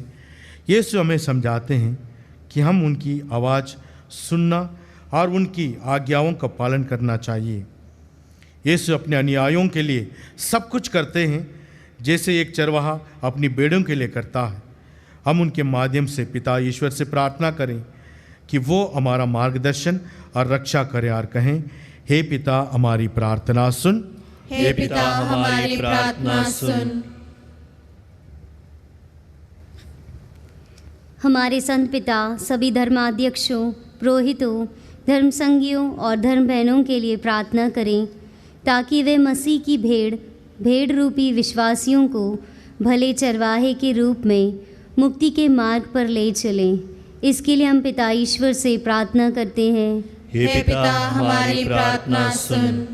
यीशु हमें समझाते हैं कि हम उनकी आवाज़ सुनना और उनकी आज्ञाओं का पालन करना चाहिए। यीशु अपने अनुयायियों के लिए सब कुछ करते हैं, जैसे एक चरवाहा अपनी भेड़ों के लिए करता है। हम उनके माध्यम से पिता ईश्वर से प्रार्थना करें कि वो हमारा मार्गदर्शन और रक्षा करें और कहें, हे पिता हमारी प्रार्थना सुन।
हे पिता हमारी प्रार्थना सुन।
हमारे संत पिता सभी धर्माध्यक्षों, पुरोहितों, धर्मसंघियों और धर्म बहनों के लिए प्रार्थना करें ताकि वे मसीह की भेड़ रूपी विश्वासियों को भले चरवाहे के रूप में मुक्ति के मार्ग पर ले चलें। इसके लिए हम पिता ईश्वर से प्रार्थना करते हैं,
हे पिता हमारी प्रार्थना सुन।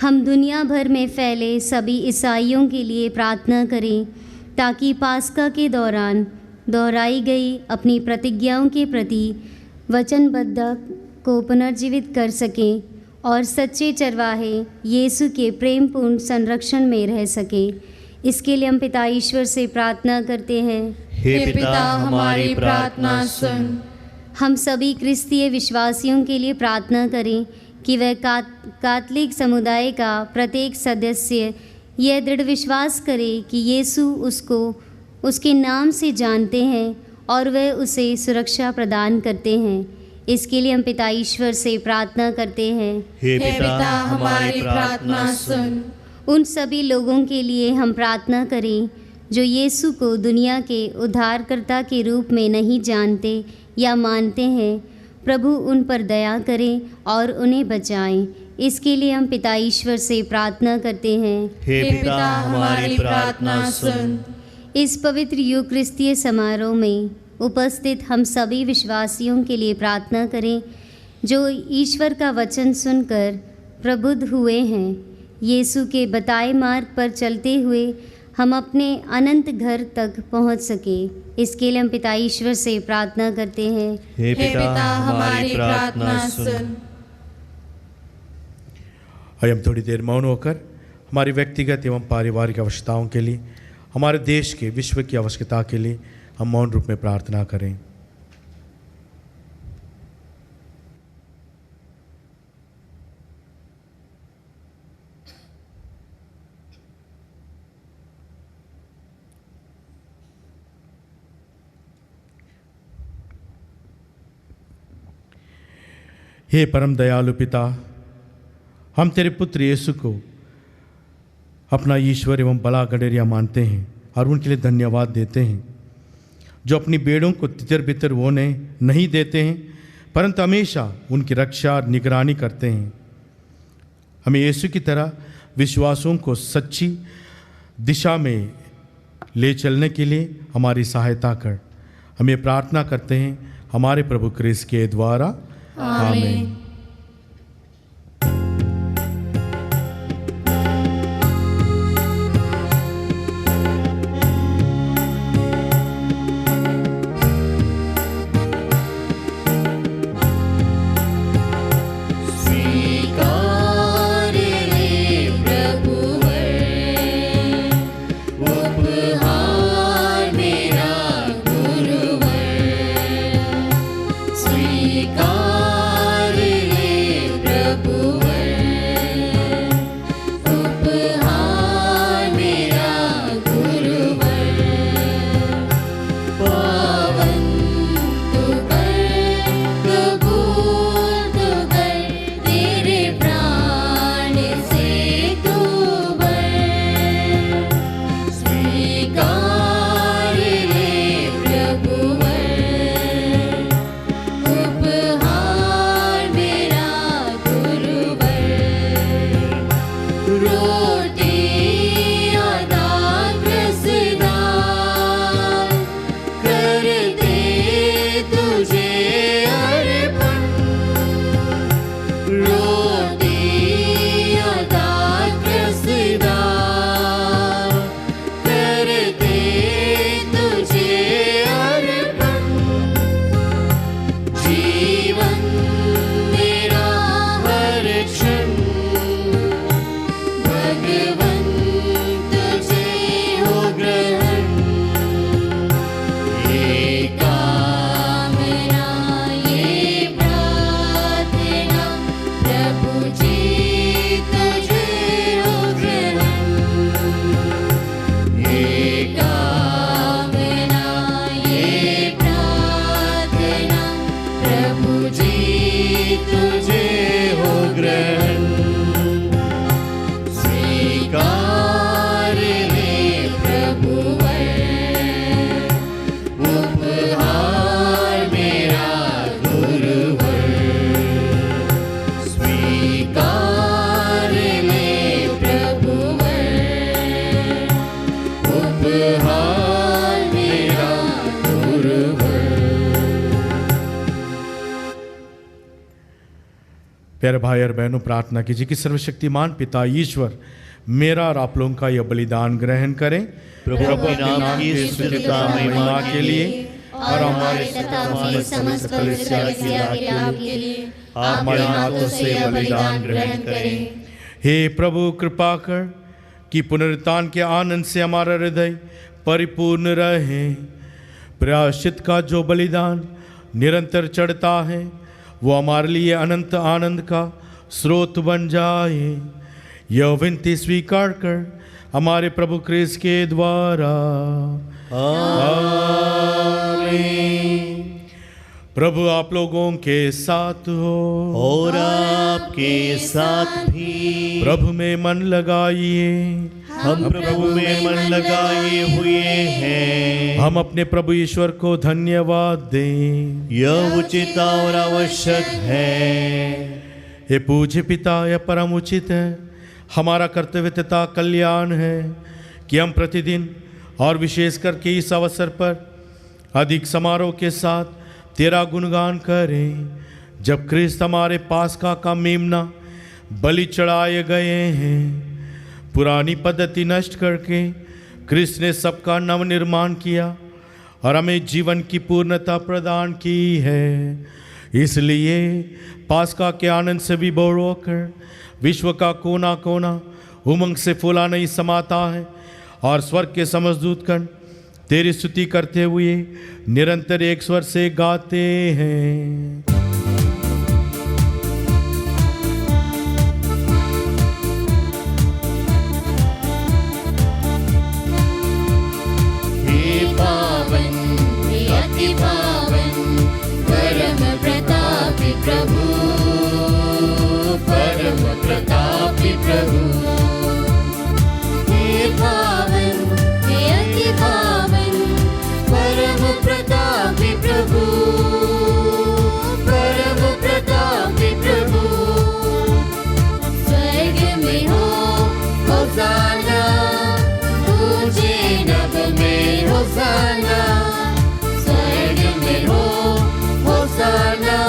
हम दुनिया भर में फैले सभी ईसाइयों के लिए प्रार्थना करें ताकि पास्का के दौरान दोहराई गई अपनी प्रतिज्ञाओं के प्रति वचनबद्धता को पुनर्जीवित कर सकें और सच्चे चरवाहे यीशु के प्रेमपूर्ण संरक्षण में रह सके। इसके लिए हम पिता ईश्वर से प्रार्थना करते हैं,
हे पिता हमारी प्रार्थना सुन।
हम सभी क्रिस्तीय विश्वासियों के लिए प्रार्थना करें कि वह कैथोलिक समुदाय का प्रत्येक सदस्य यह दृढ़ विश्वास करे कि यीशु उसको उसके नाम से जानते हैं और वह उसे सुरक्षा प्रदान करते हैं। इसके लिए हम पिता ईश्वर से प्रार्थना करते हैं,
हे पिता हमारी प्रार्थना सुन।
उन सभी लोगों के लिए हम प्रार्थना करें जो यीशु को दुनिया के उद्धारकर्ता के रूप में नहीं जानते या मानते हैं। प्रभु उन पर दया करें और उन्हें बचाएं। इसके लिए हम पिता ईश्वर से प्रार्थना करते हैं,
हे पिता हमारी प्रार्थना सुन।
इस पवित्र यूकरिस्तीय समारोह में उपस्थित हम सभी विश्वासियों के लिए प्रार्थना करें जो ईश्वर का वचन सुनकर प्रबुद्ध हुए हैं। यीशु के बताए मार्ग पर चलते हुए हम अपने अनंत घर तक पहुंच सके। इसके लिए हम पिता ईश्वर से प्रार्थना करते हैं,
हे पिता हमारी प्रार्थना सुन।
आइए हम थोड़ी देर मौन होकर हमारी व्यक्तिगत एवं पारिवारिक आवश्यकताओं के लिए, हमारे देश के, विश्व की आवश्यकता के लिए हम मौन रूप में प्रार्थना करें। हे परम दयालु पिता, हम तेरे पुत्र यीशु को अपना ईश्वर एवं बड़ा गडेरिया मानते हैं और उनके लिए धन्यवाद देते हैं, जो अपनी भेड़ों को तितर बितर होने नहीं देते हैं परंतु हमेशा उनकी रक्षा और निगरानी करते हैं। हमें यीशु की तरह विश्वासों को सच्ची दिशा में ले चलने के लिए हमारी सहायता कर। हम ये प्रार्थना करते हैं हमारे प्रभु क्रिस्त के द्वारा, आमीन।
रोटी अदा
प्यारे भाई और बहनों, प्रार्थना कीजिए कि सर्वशक्तिमान पिता ईश्वर मेरा और आप लोगों का यह बलिदान ग्रहण करें
प्रभु के नाम की स्तुति महिमा के लिए
और हमारे तथा हमारे समस्त कलीसिया के लाभ के लिए आप हमारे हाथों से बलिदान ग्रहण करें।
हे प्रभु, कृपा कर कि पुनरुत्थान के आनंद से हमारा हृदय परिपूर्ण रहे। प्रायश्चित का जो बलिदान निरंतर चढ़ता है वो हमारे लिए अनंत आनंद का स्रोत बन जाए। यह विनती स्वीकार कर हमारे प्रभु क्रिस्त के द्वारा। आमीन। प्रभु आप लोगों के साथ हो
और आपके साथ भी।
प्रभु में मन लगाइए।
हम प्रभु में मन लगाए हुए हैं।
हम अपने प्रभु ईश्वर को धन्यवाद दें।
यह उचित और आवश्यक है।
हे पूज्य पिता, यह परम उचित है, हमारा कर्तव्य तथा कल्याण है कि हम प्रतिदिन और विशेष करके इस अवसर पर अधिक समारोह के साथ तेरा गुणगान करें, जब क्रिस्त हमारे पास्का का मेमना बलि चढ़ाए गए हैं। पुरानी पद्धति नष्ट करके क्रिस्त ने सबका नव निर्माण किया और हमें जीवन की पूर्णता प्रदान की है। इसलिए पास्का के आनंद से विभोर होकर विश्व का कोना कोना उमंग से फूला नहीं समाता है और स्वर्ग के समस्तदूत गण तेरी स्तुति करते हुए निरंतर एक स्वर से गाते हैं।
प्रभु परम प्रतापी प्रभु, हे पावन हे अति पावन परम प्रतापी प्रभु, परम प्रतापी प्रभु। स्वर्ग में हो होसाना, ऊंचे नभ में होसाना। स्वर्ग में हो होसाना,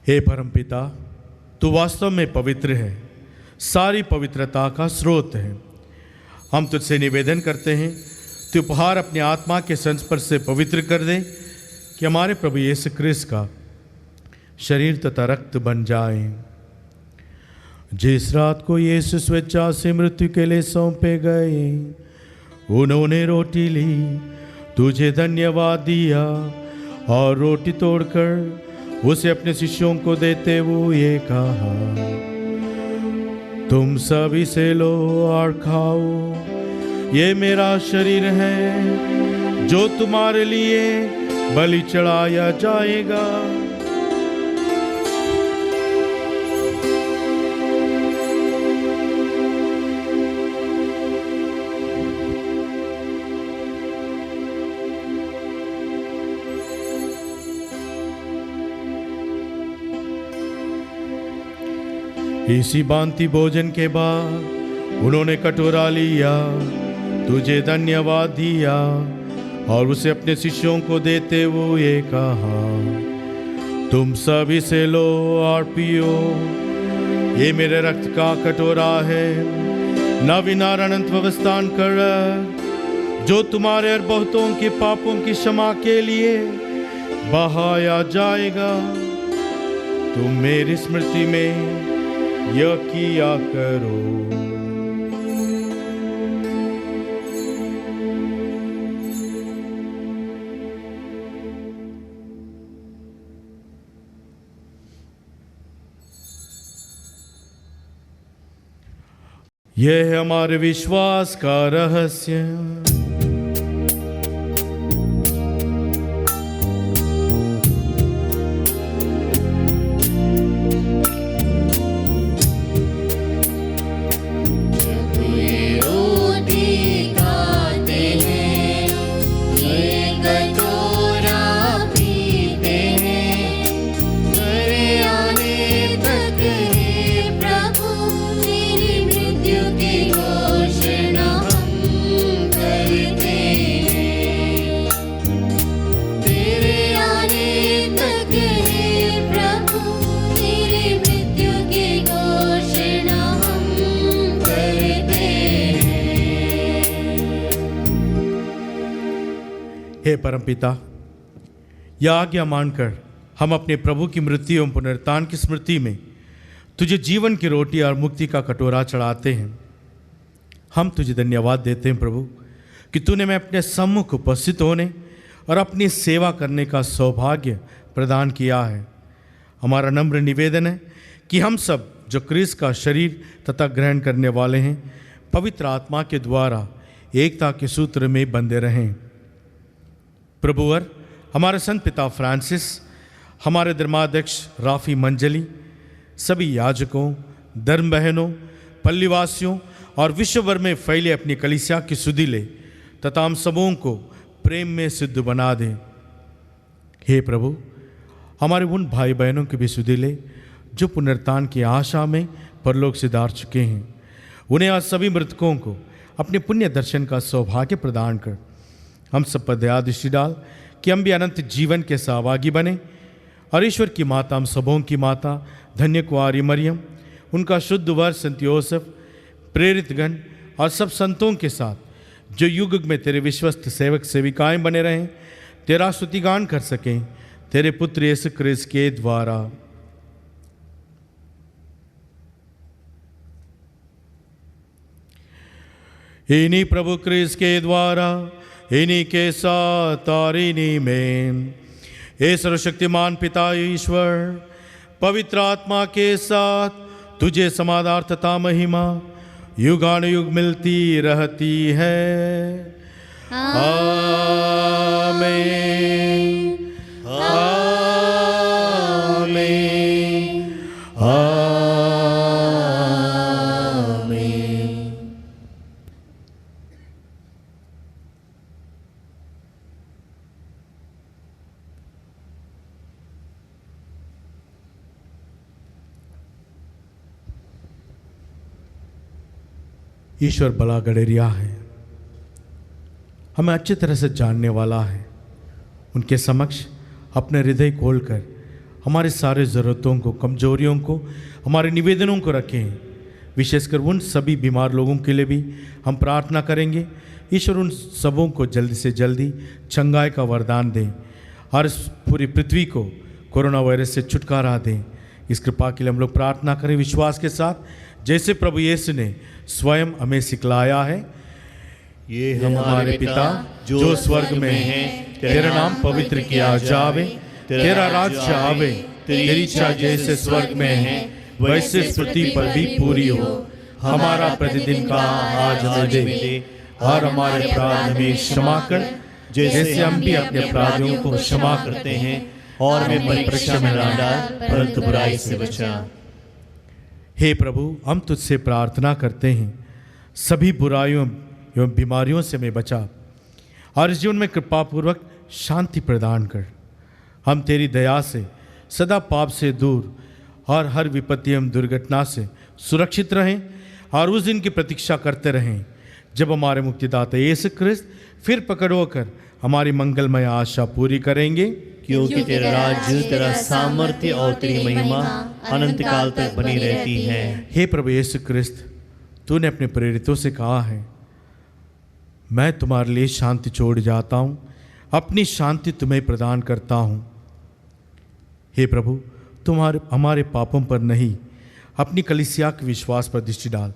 हे परमपिता, तू वास्तव में पवित्र है, सारी पवित्रता का स्रोत है। हम तुझसे निवेदन करते हैं, तू उपहार अपने आत्मा के संस्पर्श से पवित्र कर दे कि हमारे प्रभु यीशु क्रिस्त का शरीर तथा रक्त बन जाए। जिस रात को यीशु स्वेच्छा से मृत्यु के लिए सौंपे गए, उन्होंने रोटी ली, तुझे धन्यवाद दिया और रोटी तोड़कर उसे अपने शिष्यों को देते हुए कहा, तुम सब इसे लो और खाओ, ये मेरा शरीर है जो तुम्हारे लिए बलि चढ़ाया जाएगा। इसी भांति भोजन के बाद उन्होंने कटोरा लिया, तुझे धन्यवाद दिया और उसे अपने शिष्यों को देते हुए कहा, तुम सब इसे लो और पियो, ये मेरे रक्त का कटोरा है, नवीन और अनंत व्यवस्थान कर, जो तुम्हारे और बहुतों के पापों की क्षमा के लिए बहाया जाएगा। तुम मेरी स्मृति में यह किया करो। यह है हमारे विश्वास का रहस्य। हे परमपिता, यह आज्ञा मानकर हम अपने प्रभु की मृत्यु एवं पुनरुत्थान की स्मृति में तुझे जीवन की रोटी और मुक्ति का कटोरा चढ़ाते हैं। हम तुझे धन्यवाद देते हैं प्रभु कि तूने मैं अपने सम्मुख उपस्थित होने और अपनी सेवा करने का सौभाग्य प्रदान किया है। हमारा नम्र निवेदन है कि हम सब जो क्रिस्त का शरीर तथा ग्रहण करने वाले हैं, पवित्र आत्मा के द्वारा एकता के सूत्र में बंधे रहें। प्रभुवर हमारे संत पिता फ्रांसिस, हमारे धर्माध्यक्ष राफी मंजली, सभी याजकों, धर्म बहनों, पल्लीवासियों और विश्व भर में फैले अपनी कलीसिया की सुधि ले तथा हम सबों को प्रेम में सिद्ध बना दें। हे प्रभु, हमारे उन भाई बहनों की भी सुधि ले जो पुनरुत्थान की आशा में परलोक सिधार चुके हैं। उन्हें आज सभी मृतकों को अपने पुण्य दर्शन का सौभाग्य प्रदान कर हम सब पर दया दृष्टि डाल कि हम भी अनंत जीवन के सहभागी बने और ईश्वर की माता, हम सबों की माता धन्य कुंवारी मरियम, उनका शुद्ध वर संत योसेफ, प्रेरित गण और सब संतों के साथ जो युग में तेरे विश्वस्त सेवक सेविकाएं बने रहें, तेरा स्तुतिगान कर सकें तेरे पुत्र यीशु क्रिस्त के द्वारा। इन्हीं प्रभु क्रिस्त के द्वारा, इन्हीं के साथ और इन्हीं में हे सर्वशक्तिमान पिता ईश्वर, पवित्र आत्मा के साथ तुझे समाधान तथा महिमा युगानुयुग मिलती रहती है। आमीन, आमीन, आमीन। ईश्वर भला गडेरिया है, हमें अच्छी तरह से जानने वाला है। उनके समक्ष अपने हृदय खोलकर हमारे सारे ज़रूरतों को, कमजोरियों को, हमारे निवेदनों को रखें। विशेषकर उन सभी बीमार लोगों के लिए भी हम प्रार्थना करेंगे। ईश्वर उन सबों को जल्दी से जल्दी चंगाई का वरदान दें और इस पूरी पृथ्वी को कोरोना वायरस से छुटकारा दें। इस कृपा के लिए हम लोग प्रार्थना करें विश्वास के साथ, जैसे प्रभु यीशु ने स्वयं हमें सिखलाया है।
ये हमारे पिता
जो स्वर्ग में है, तेरा नाम पवित्र किया जावे, तेरा राज्य आवे, तेरी इच्छा जैसे स्वर्ग में है वैसे पृथ्वी पर भी पूरी हो। हमारा प्रतिदिन का आज हमें दे और हमारे अपराध हमें क्षमा कर, जैसे हम भी अपने अपराधियों को क्षमा करते हैं, और हमें परीक्षा में न डाल परंतु बुराई से बचा। हे प्रभु, हम तुझसे प्रार्थना करते हैं, सभी बुराइयों एवं बीमारियों से हमें बचा और इस जीवन में कृपापूर्वक शांति प्रदान कर। हम तेरी दया से सदा पाप से दूर और हर विपत्ति एवं दुर्घटना से सुरक्षित रहें और उस दिन की प्रतीक्षा करते रहें जब हमारे मुक्तिदाता यीशु ख्रिस्त फिर पकड़ होकर हमारी मंगलमय आशा पूरी करेंगे।
क्योंकि तेरा राज्य, तेरा सामर्थ्य और तेरी महिमा अनंत काल तक बनी रहती है।
हे प्रभु यीशु ख्रिस्त, तूने अपने प्रेरितों से कहा है, मैं तुम्हारे लिए शांति छोड़ जाता हूँ, अपनी शांति तुम्हें प्रदान करता हूँ। हे प्रभु, तुम्हारे हमारे पापों पर नहीं, अपनी कलीसिया के विश्वास पर दृष्टि डाल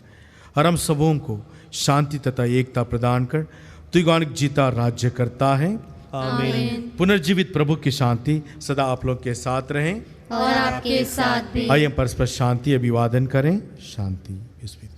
और हम सबों को शांति तथा एकता प्रदान कर तू युगानुग जीता राज्य करता है।
आमीन।
पुनर्जीवित प्रभु की शांति सदा आप लोग के साथ रहें
और आपके साथ भी।
आइए हम परस्पर शांति अभिवादन करें। शांति विस्मित।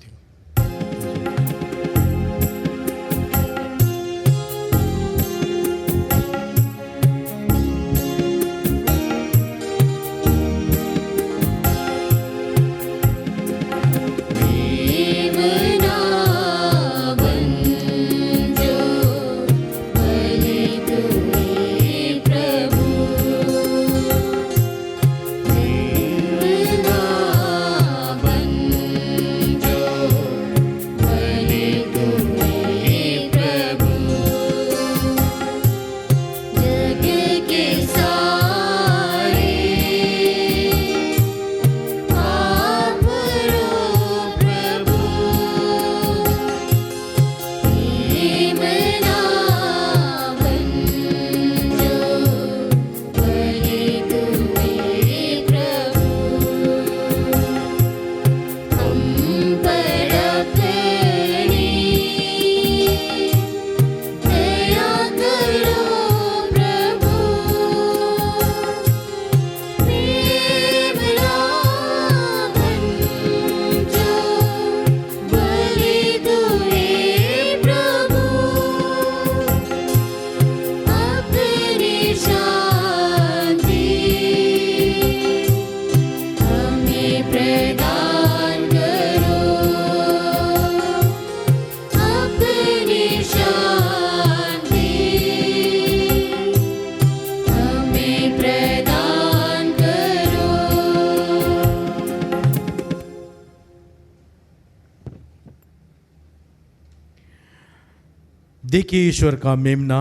देखिए ईश्वर का मेमना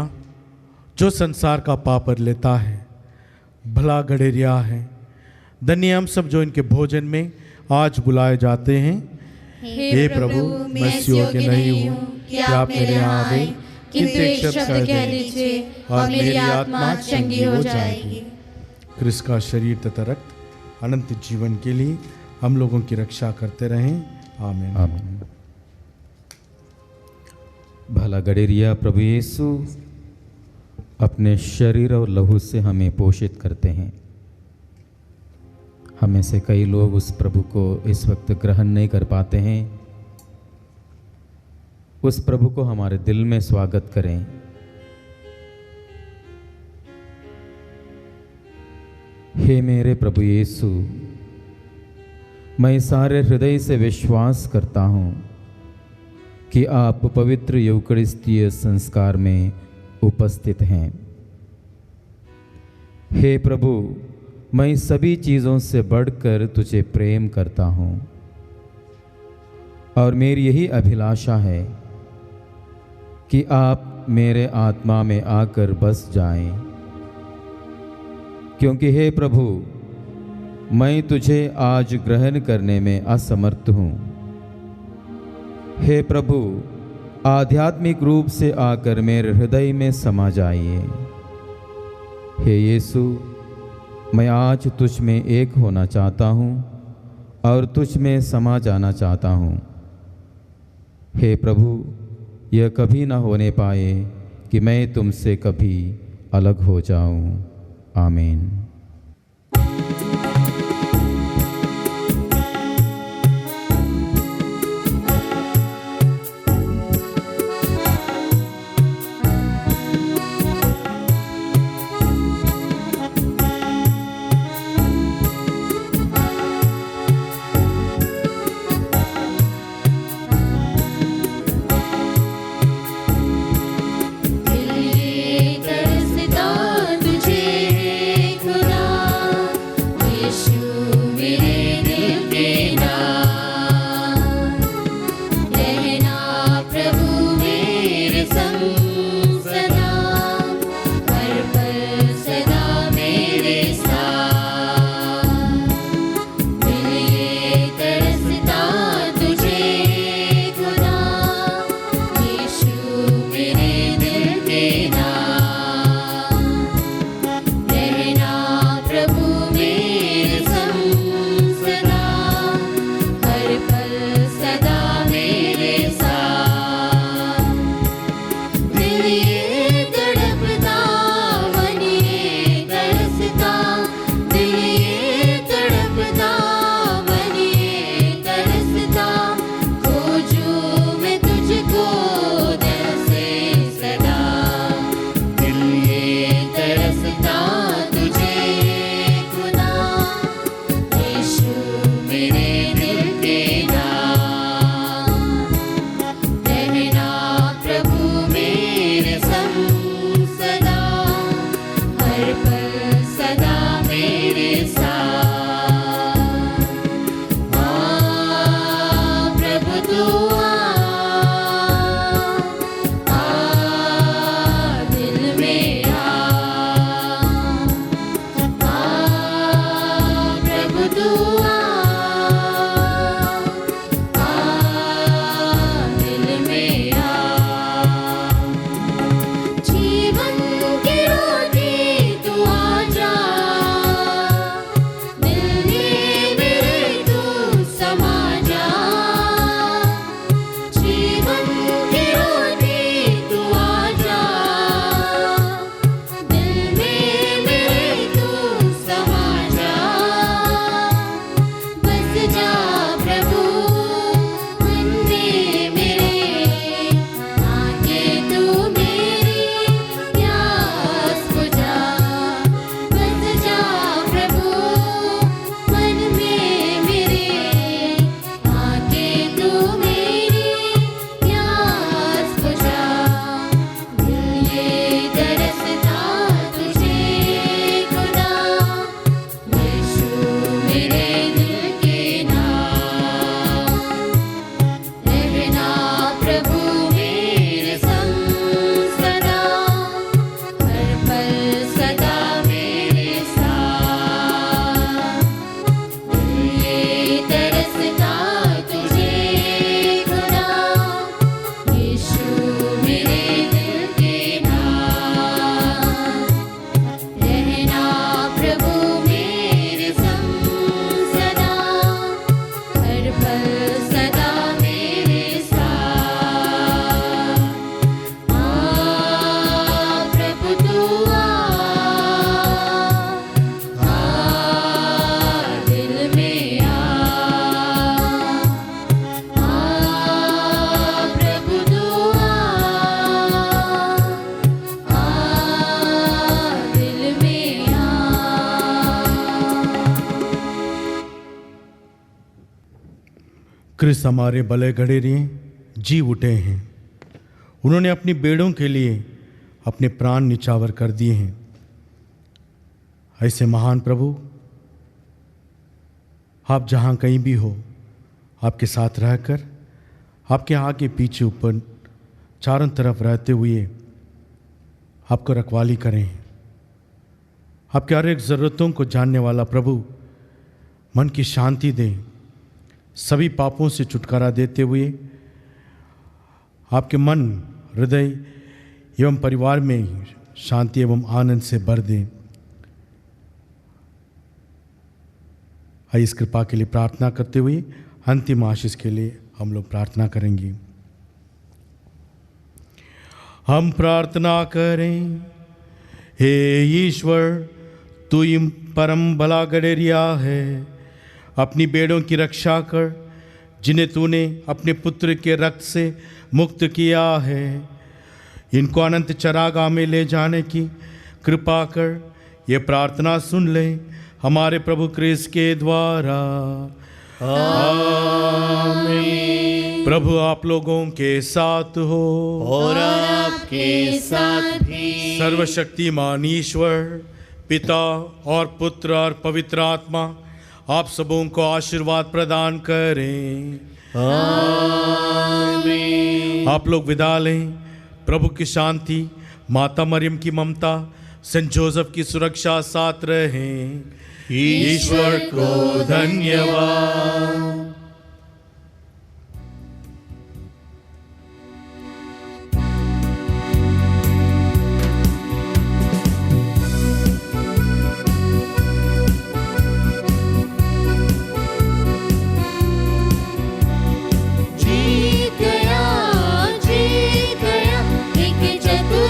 जो संसार का पाप पर लेता है, भला गडेरिया है। धन्य हम सब जो इनके भोजन में आज बुलाए जाते हैं। हे प्रभु, मैं इस योग्य नहीं हूँ कि आप मेरे यहाँ आवे, किंतु एक शब्द कह दीजिए और मेरी आत्मा चंगी हो जाएगी। क्रिस्त का शरीर तथा रक्त अनंत जीवन के लिए हम लोगों की रक्षा करते रहें। आमीन।
आमीन। भला गडेरिया प्रभु यीशु अपने शरीर और लहू से हमें पोषित करते हैं। हमें से कई लोग उस प्रभु को इस वक्त ग्रहण नहीं कर पाते हैं। उस प्रभु को हमारे दिल में स्वागत करें। हे मेरे प्रभु यीशु, मैं सारे हृदय से विश्वास करता हूँ कि आप पवित्र यूकरिस्तीय संस्कार में उपस्थित हैं। हे प्रभु, मैं सभी चीज़ों से बढ़कर तुझे प्रेम करता हूँ और मेरी यही अभिलाषा है कि आप मेरे आत्मा में आकर बस जाएं, क्योंकि हे प्रभु, मैं तुझे आज ग्रहण करने में असमर्थ हूँ। हे प्रभु, आध्यात्मिक रूप से आकर मेरे हृदय में समा जाइए। हे यीशु, मैं आज तुझ में एक होना चाहता हूँ और तुझ में समा जाना चाहता हूँ। हे प्रभु, यह कभी ना होने पाए कि मैं तुमसे कभी अलग हो जाऊँ। आमीन।
तरसता तुझे खुदा दिल ये तड़पता, मन ये तरसता, दिल ये तड़पता, मन ये तरसता, खोजूं मैं तुझको दिल से सदा, दिल ये तरसता तुझे खुदा, यीशु मेरे दिल के नाम, रहना प्रभु मेरे संग सदा, हर पल सदा मेरे साथ। प्रभु तू दिल में प्रभु तू दिल में जीवन की रोटी तू आजा, दिल में मेरे तू समा जा, जीवन की रोटी तू आजा, दिल में मेरे तू समा जा, बस जा प्रभु मन में मेरे, आके तू मेरी प्यास बुझा, बस जा प्रभु मन में मेरे, आके तू मेरी प्यास बुझा, दिल ये तरसता तुझे खुदा, यीशु मेरे दिल के नाम, रहना प्रभु मेरे संग सदा, हर पल सदा मेरे साथ, दिल ये तरसता तुझे खुदा, यीशु मेरे दिल के नाम, रहना प्रभु मेरे संग सदा, हर पल सदा मेरे साथ। प्रभु तू दिल में प्रभु तू दिल में
क्रिस्त हमारे भले घड़े लिए जी उठे हैं। उन्होंने अपनी बेड़ों के लिए अपने प्राण निछावर कर दिए हैं। ऐसे महान प्रभु, आप जहाँ कहीं भी हो, आपके साथ रहकर, आपके आगे पीछे ऊपर चारों तरफ रहते हुए आपको रखवाली करें। आपके हर एक ज़रूरतों को जानने वाला प्रभु मन की शांति दें, सभी पापों से छुटकारा देते हुए आपके मन, हृदय एवं परिवार में शांति एवं आनंद से भर दें। आइए इस कृपा के लिए प्रार्थना करते हुए अंतिम आशीष के लिए हम लोग प्रार्थना करेंगे। हम प्रार्थना करें। हे ईश्वर, तू ही परम भला गडेरिया है। अपनी बेड़ों की रक्षा कर, जिन्हें तूने अपने पुत्र के रक्त से मुक्त किया है। इनको अनंत चरागाह में ले जाने की कृपा कर। ये प्रार्थना सुन ले हमारे प्रभु क्रिस्त के द्वारा। आमीन। प्रभु आप लोगों के साथ हो
और आपके साथ भी।
सर्वशक्तिमान ईश्वर पिता और पुत्र और पवित्र आत्मा आप सबों को आशीर्वाद प्रदान करें।
आमीन।
आप लोग विदा लें। प्रभु की शांति, माता मरियम की ममता, सेंट जोसेफ की सुरक्षा साथ रहें। ईश्वर को धन्यवाद।
जीत गया एक चतुर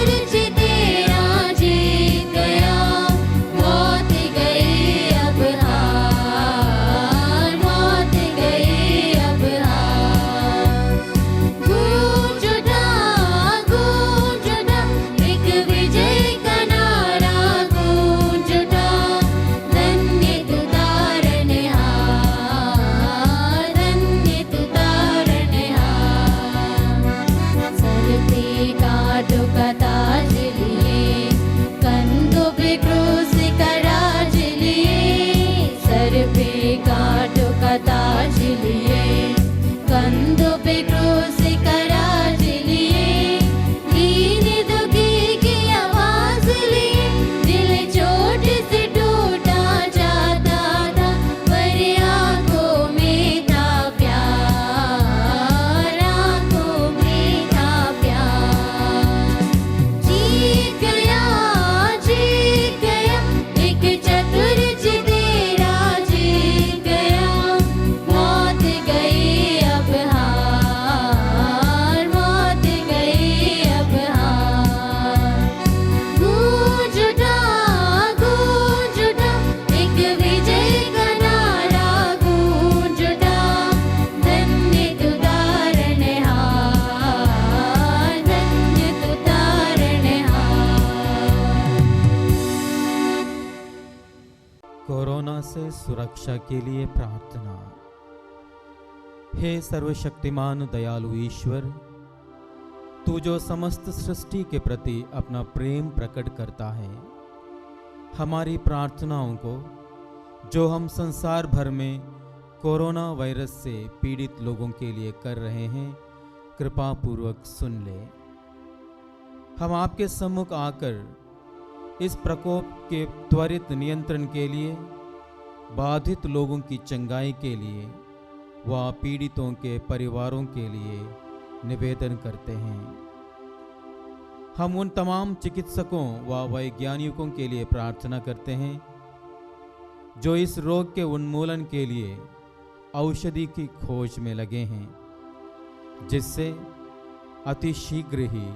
कोरोना से सुरक्षा के लिए प्रार्थना। हे सर्वशक्तिमान दयालु ईश्वर, तू जो समस्त सृष्टि के प्रति अपना प्रेम प्रकट करता है, हमारी प्रार्थनाओं को जो हम संसार भर में कोरोना वायरस से पीड़ित लोगों के लिए कर रहे हैं, कृपा पूर्वक सुन ले। हम आपके सम्मुख आकर इस प्रकोप के त्वरित नियंत्रण के लिए, बाधित लोगों की चंगाई के लिए व पीड़ितों के परिवारों के लिए निवेदन करते हैं। हम उन तमाम चिकित्सकों व वैज्ञानिकों के लिए प्रार्थना करते हैं जो इस रोग के उन्मूलन के लिए औषधि की खोज में लगे हैं, जिससे अति शीघ्र ही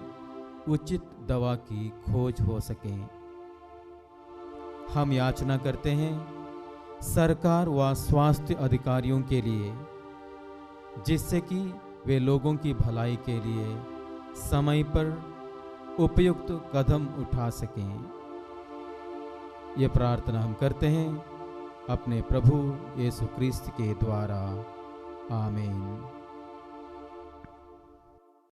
उचित दवा की खोज हो सके। हम याचना करते हैं सरकार व स्वास्थ्य अधिकारियों के लिए, जिससे कि वे लोगों की भलाई के लिए समय पर उपयुक्त कदम उठा सकें। ये प्रार्थना हम करते हैं अपने प्रभु यीशु क्रिस्त के द्वारा। आमीन।